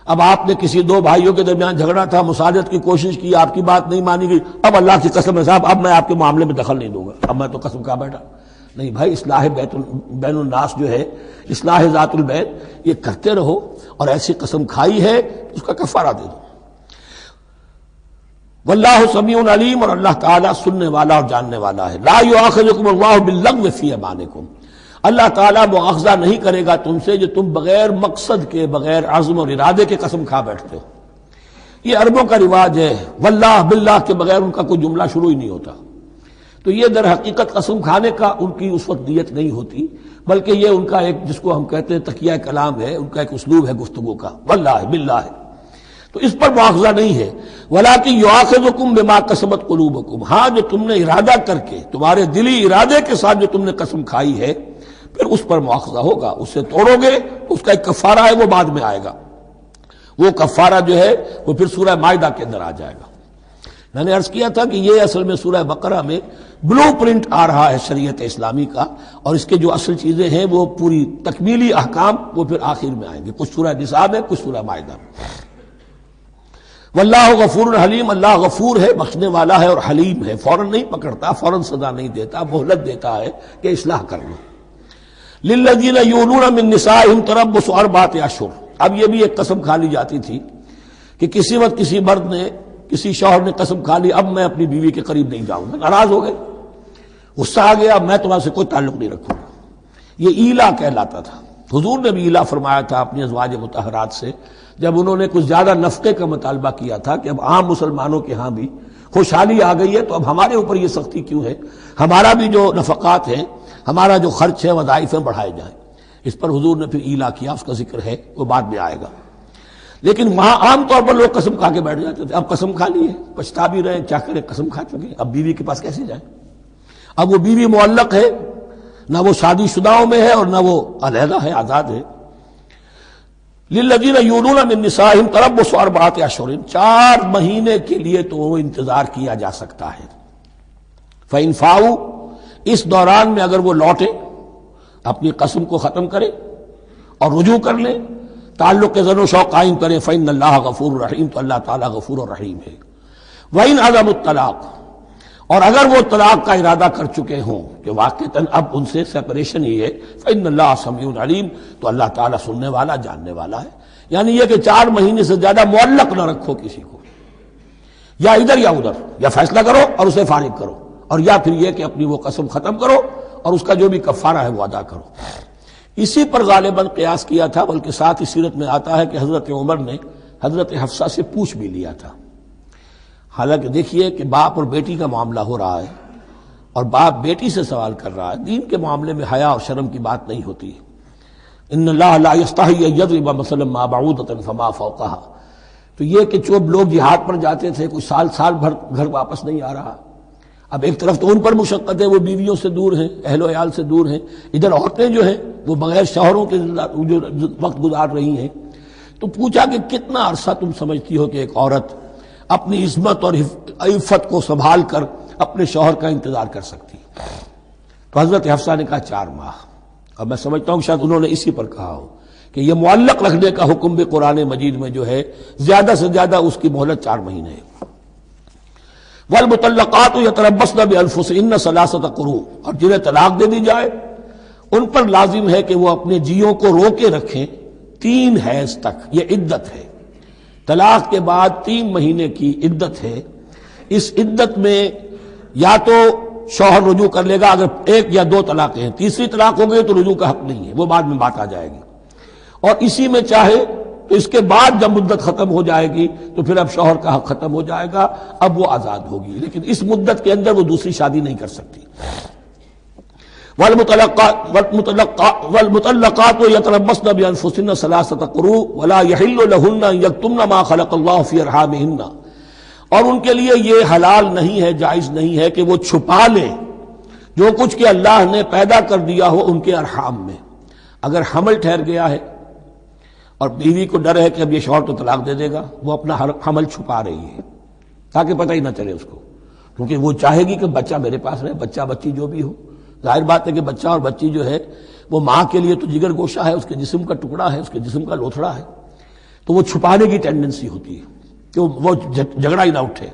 اب آپ نے کسی دو بھائیوں کے درمیان جھگڑا تھا، مصالحت کی کوشش کی، آپ کی بات نہیں مانی گئی، اب اللہ کی قسم ہے صاحب اب میں آپ کے معاملے میں دخل نہیں دوں گا، اب میں تو قسم کھا بیٹھا۔ نہیں بھائی، اصلاح بین الناس جو ہے، اصلاح ذات البین، یہ کرتے رہو، اور ایسی قسم کھائی ہے اس کا کفارہ دے دو۔ واللہ سمیع علیم، اور اللہ تعالیٰ سننے والا اور جاننے والا ہے۔ لا یؤاخذکم اللہ باللغو فی ایمانکم، اللہ تعالیٰ مؤاخذہ نہیں کرے گا تم سے جو تم بغیر مقصد کے، بغیر عزم اور ارادے کے قسم کھا بیٹھتے ہو۔ یہ عربوں کا رواج ہے، واللہ باللہ کے بغیر ان کا کوئی جملہ شروع ہی نہیں ہوتا، تو یہ در حقیقت قسم کھانے کا ان کی اس وقت نیت نہیں ہوتی، بلکہ یہ ان کا ایک جس کو ہم کہتے ہیں تقیہ کلام ہے، ان کا ایک اسلوب ہے گفتگو کا، واللہ باللہ ہے، تو اس پر مؤاخذہ نہیں ہے۔ وَلَٰكِن يُؤَاخِذُكُم بِمَا كَسَبَتْ قُلُوبُكُم، ہاں جو تم نے ارادہ کر کے، تمہارے دلی ارادے کے ساتھ جو تم نے قسم کھائی ہے، پھر اس پر مؤاخذہ ہوگا، اسے توڑو گے اس کا ایک کفارہ ہے، وہ بعد میں آئے گا۔ وہ کفارہ جو ہے وہ پھر سورہ مائدہ کے اندر آ جائے گا۔ میں نے عرض کیا تھا کہ یہ اصل میں سورہ بقرہ میں بلو پرنٹ آ رہا ہے شریعت اسلامی کا، اور اس کے جو اصل چیزیں ہیں وہ پوری تکمیلی احکام وہ پھر آخر میں آئیں گے، کچھ سورہ نساء میں، کچھ سورہ مائدہ میں۔ واللہ غفور حلیم، اللہ غفور ہے، بخشنے والا ہے اور حلیم ہے، فوراً نہیں پکڑتا، فوراً سزا نہیں دیتا، مہلت دیتا ہے کہ اصلاح کر لو۔ للذین یولون من نسائہم تربص اربعۃ اشہر، اب یہ بھی ایک قسم کھا لی جاتی تھی کہ کسی وقت کسی مرد نے، کسی شوہر نے قسم کھا لی اب میں اپنی بیوی کے قریب نہیں جاؤں گا، ناراض ہو گئے، غصہ آ گیا، میں تمہارے سے کوئی تعلق نہیں رکھوں گا، یہ ایلا کہلاتا تھا۔ حضور نے بھی ایلا فرمایا تھا اپنی ازواج مطہرات سے جب انہوں نے کچھ زیادہ نفقے کا مطالبہ کیا تھا کہ اب عام مسلمانوں کے ہاں بھی خوشحالی آ گئی ہے تو اب ہمارے اوپر یہ سختی کیوں ہے، ہمارا بھی جو نفقات ہیں، ہمارا جو خرچ ہے، وظائف ہیں، بڑھائے جائیں۔ اس پر حضور نے پھر ایلا کیا، اس کا ذکر ہے، وہ بعد میں آئے گا۔ لیکن وہاں عام طور پر لوگ قسم کھا کے بیٹھ جاتے تھے، اب قسم کھا لی ہے، پچھتا بھی رہے، کیا کریں، قسم کھا چکے، اب بیوی کے پاس کیسے جائیں؟ اب وہ بیوی معلق ہے، نہ وہ شادی شداؤں میں ہے اور نہ وہ علیحدہ ہے، آزاد ہے۔ للذین یولون من نسائہم تربص اربعۃ اشہر، 4 مہینے کے لیے تو وہ انتظار کیا جا سکتا ہے۔ فإن فاؤوا، اس دوران میں اگر وہ لوٹے، اپنی قسم کو ختم کرے اور رجوع کر لیں، تعلق زن و شوق قائم کریں، فإن اللہ غفور رحیم، تو اللہ تعالیٰ غفور و رحیم ہے۔ وإن عزموا الطلاق، اور اگر وہ طلاق کا ارادہ کر چکے ہوں کہ واقعتاً اب ان سے سیپریشن ہی ہے، فإن اللہ سمیع علیم، تو اللہ تعالیٰ سننے والا، جاننے والا ہے۔ یعنی یہ کہ 4 مہینے سے زیادہ معلق نہ رکھو کسی کو، یا ادھر یا ادھر، یا فیصلہ کرو اور اسے فارغ کرو، اور یا پھر یہ کہ اپنی وہ قسم ختم کرو اور اس کا جو بھی کفارہ ہے وہ ادا کرو۔ اسی پر غالباً قیاس کیا تھا، بلکہ ساتھ ہی سیرت میں آتا ہے کہ حضرت عمر نے حضرت حفصہ سے پوچھ بھی لیا تھا۔ حالانکہ دیکھیے کہ باپ اور بیٹی کا معاملہ ہو رہا ہے اور باپ بیٹی سے سوال کر رہا ہے، دین کے معاملے میں حیا اور شرم کی بات نہیں ہوتی۔ ان اللہ لا یستحی ان یضرب مثلا ما بعوضۃ فما فوقها، تو یہ کہ جو لوگ جہاد پر جاتے تھے کچھ سال بھر گھر واپس نہیں آ رہا، اب ایک طرف تو ان پر مشقت ہے، وہ بیویوں سے دور ہیں، اہل و عیال سے دور ہیں، ادھر عورتیں جو ہیں وہ بغیر شوہروں کے جو وقت گزار رہی ہیں، تو پوچھا کہ کتنا عرصہ تم سمجھتی ہو کہ ایک عورت اپنی عصمت اور عفت کو سنبھال کر اپنے شوہر کا انتظار کر سکتی؟ تو حضرت حفصہ نے کہا 4 ماہ۔ اب میں سمجھتا ہوں شاید انہوں نے اسی پر کہا ہو کہ یہ معلق رکھنے کا حکم بھی قرآن مجید میں جو ہے زیادہ سے زیادہ اس کی مہلت 4 مہینے ہے۔ والمطلقات یتربصن بانفسهن 3 قروء، اور جنہیں طلاق دے دی جائے ان پر لازم ہے کہ وہ اپنے جیوں کو روکے رکھیں 3 حیض تک، یہ عدت ہے۔ طلاق کے بعد 3 مہینے کی عدت ہے۔ اس عدت میں یا تو شوہر رجوع کر لے گا اگر 1 یا 2 طلاقیں ہیں، تیسری طلاق ہو گئی تو رجوع کا حق نہیں ہے، وہ بعد میں بات آ جائے گی، اور اسی میں چاہے تو اس کے بعد جب مدت ختم ہو جائے گی تو پھر اب شوہر کا حق ختم ہو جائے گا، اب وہ آزاد ہوگی، لیکن اس مدت کے اندر وہ دوسری شادی نہیں کر سکتی۔ والمطلقات یتربصن بانفسهن 3 قروء ولا يحل لهن ان يكتمن ما خلق الله في ارحامهن، اور ان کے لیے یہ حلال نہیں ہے، جائز نہیں ہے کہ وہ چھپا لیں جو کچھ کہ اللہ نے پیدا کر دیا ہو ان کے ارحام میں۔ اگر حمل ٹھہر گیا ہے اور بیوی کو ڈر ہے کہ اب یہ شوہر تو طلاق دے دے گا، وہ اپنا حمل چھپا رہی ہے تاکہ پتہ ہی نہ چلے اس کو، کیونکہ وہ چاہے گی کہ بچہ میرے پاس رہے، بچہ بچی جو بھی ہو۔ ظاہر بات ہے کہ بچہ اور بچی جو ہے وہ ماں کے لیے تو جگر گوشہ ہے، اس کے جسم کا ٹکڑا ہے، اس کے جسم کا لوتھڑا ہے، تو وہ چھپانے کی ٹینڈنسی ہوتی ہے کہ وہ جھگڑا ہی نہ اٹھے۔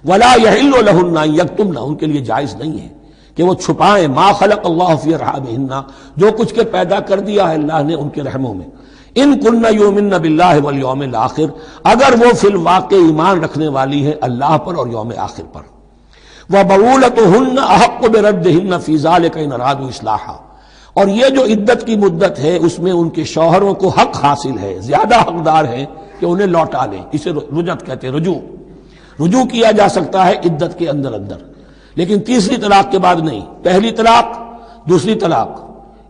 ولا يحل لهن ان يكتمن، ان کے لیے جائز نہیں ہے کہ وہ چھپائیں ما خلق اللہ فی ارحامہن، جو کچھ کے پیدا کر دیا ہے اللہ نے ان کے رحموں میں۔ ان کن یؤمن باللہ والیوم الاخر، اگر وہ فی الواقع ایمان رکھنے والی ہے اللہ پر اور یوم آخر پر۔ وبعولتهن احق بردهن فی ذلک ان ارادوا اصلاحا، اور یہ جو عدت کی مدت ہے اس میں ان کے شوہروں کو حق حاصل ہے، زیادہ حقدار ہیں کہ انہیں لوٹا لیں، اسے رجعت کہتے ہیں، رجوع کیا جا سکتا ہے عدت کے اندر، لیکن تیسری طلاق کے بعد نہیں۔ پہلی طلاق، دوسری طلاق،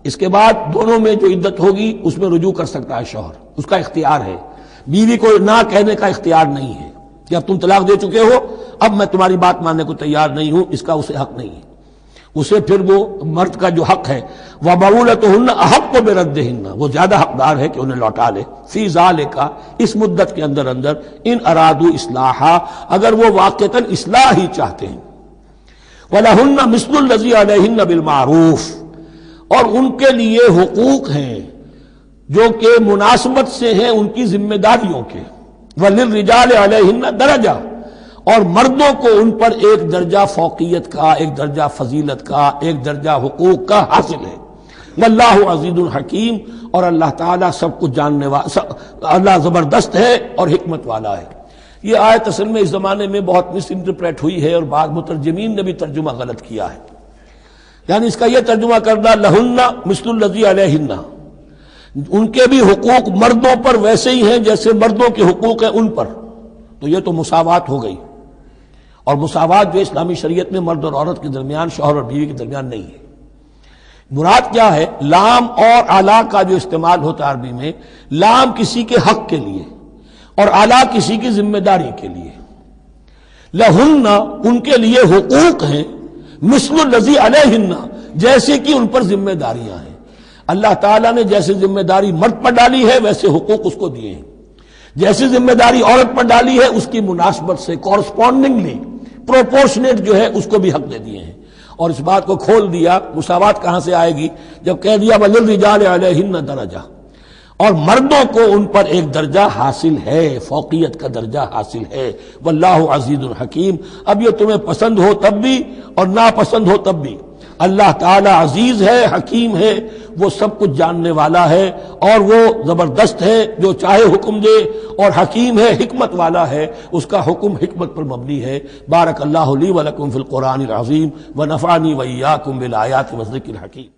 اس کے بعد دونوں میں جو عدت ہوگی اس میں رجوع کر سکتا ہے شوہر، اس کا اختیار ہے۔ بیوی کو نہ کہنے کا اختیار نہیں ہے کہ اب تم طلاق دے چکے ہو، اب میں تمہاری بات ماننے کو تیار نہیں ہوں، اس کا اسے حق نہیں ہے۔ اسے پھر وہ مرد کا جو حق ہے وَبَعُولَتُهُنَّ أَحَقُّ بِرَدِّهِنَّ، وہ زیادہ حقدار ہے کہ انہیں لوٹا لے، فی ذالک، اس مدت کے اندر ان ارادوا اصلاحا، اگر وہ واقعتاً اصلاح ہی چاہتے ہیں۔ وَلَهُنَّ مِثْلُ الَّذِي عَلَيْهِنَّ بِالْمَعْرُوفِ، اور ان کے لیے حقوق ہیں جو کہ مناسبت سے ہیں ان کی ذمہ داریوں کے۔ وَلِلرِّجَالِ عَلَيْهِنَّ دَرَجَةٌ، اور مردوں کو ان پر ایک درجہ فوقیت کا، ایک درجہ فضیلت کا، ایک درجہ حقوق کا حاصل ہے۔ واللہ عزیز الحکیم، اور اللہ تعالیٰ سب کچھ جاننے والا، اللہ زبردست ہے اور حکمت والا ہے۔ یہ آیت اصل میں اس زمانے میں بہت مس انٹرپریٹ ہوئی ہے اور بعض مترجمین نے بھی ترجمہ غلط کیا ہے، یعنی اس کا یہ ترجمہ کرنا لہن مثل الذی علیہن، ان کے بھی حقوق مردوں پر ویسے ہی ہیں جیسے مردوں کے حقوق ہیں ان پر، تو یہ تو مساوات ہو گئی، اور مساوات جو اسلامی شریعت میں مرد اور عورت کے درمیان، شوہر اور بیوی کے درمیان نہیں ہے۔ مراد کیا ہے؟ لام اور اعلیٰ کا جو استعمال ہوتا ہے عربی میں، لام کسی کے حق کے لیے اور اعلیٰ کسی کی ذمہ داری کے لیے۔ لہن، ان کے لیے حقوق ہیں، مثل الذی علیہن، جیسے کہ ان پر ذمہ داریاں ہیں۔ اللہ تعالیٰ نے جیسے ذمہ داری مرد پر ڈالی ہے ویسے حقوق اس کو دیے ہیں، جیسی ذمہ داری عورت پر ڈالی ہے اس کی مناسبت سے کورسپونڈنگلی پروپورشنیٹ جو ہے اس کو بھی حق دے دیے ہیں۔ اور اس بات کو کھول دیا، مساوات کہاں سے آئے گی؟ جب کہہ دیا وَلِلرِّجَالِ عَلَيْهِنَّ دَرَجَةٌ، اور مردوں کو ان پر ایک درجہ حاصل ہے، فوقیت کا درجہ حاصل ہے۔ واللہ عزیز الحکیم، اب یہ تمہیں پسند ہو تب بھی اور ناپسند ہو تب بھی۔ اللہ تعالی عزیز ہے، حکیم ہے، وہ سب کچھ جاننے والا ہے، اور وہ زبردست ہے، جو چاہے حکم دے، اور حکیم ہے، حکمت والا ہے، اس کا حکم حکمت پر مبنی ہے۔ بارک اللہ لی ولکم فی القرآن العظیم ونفعنی وإیاکم بالآیات والذکر الحکیم۔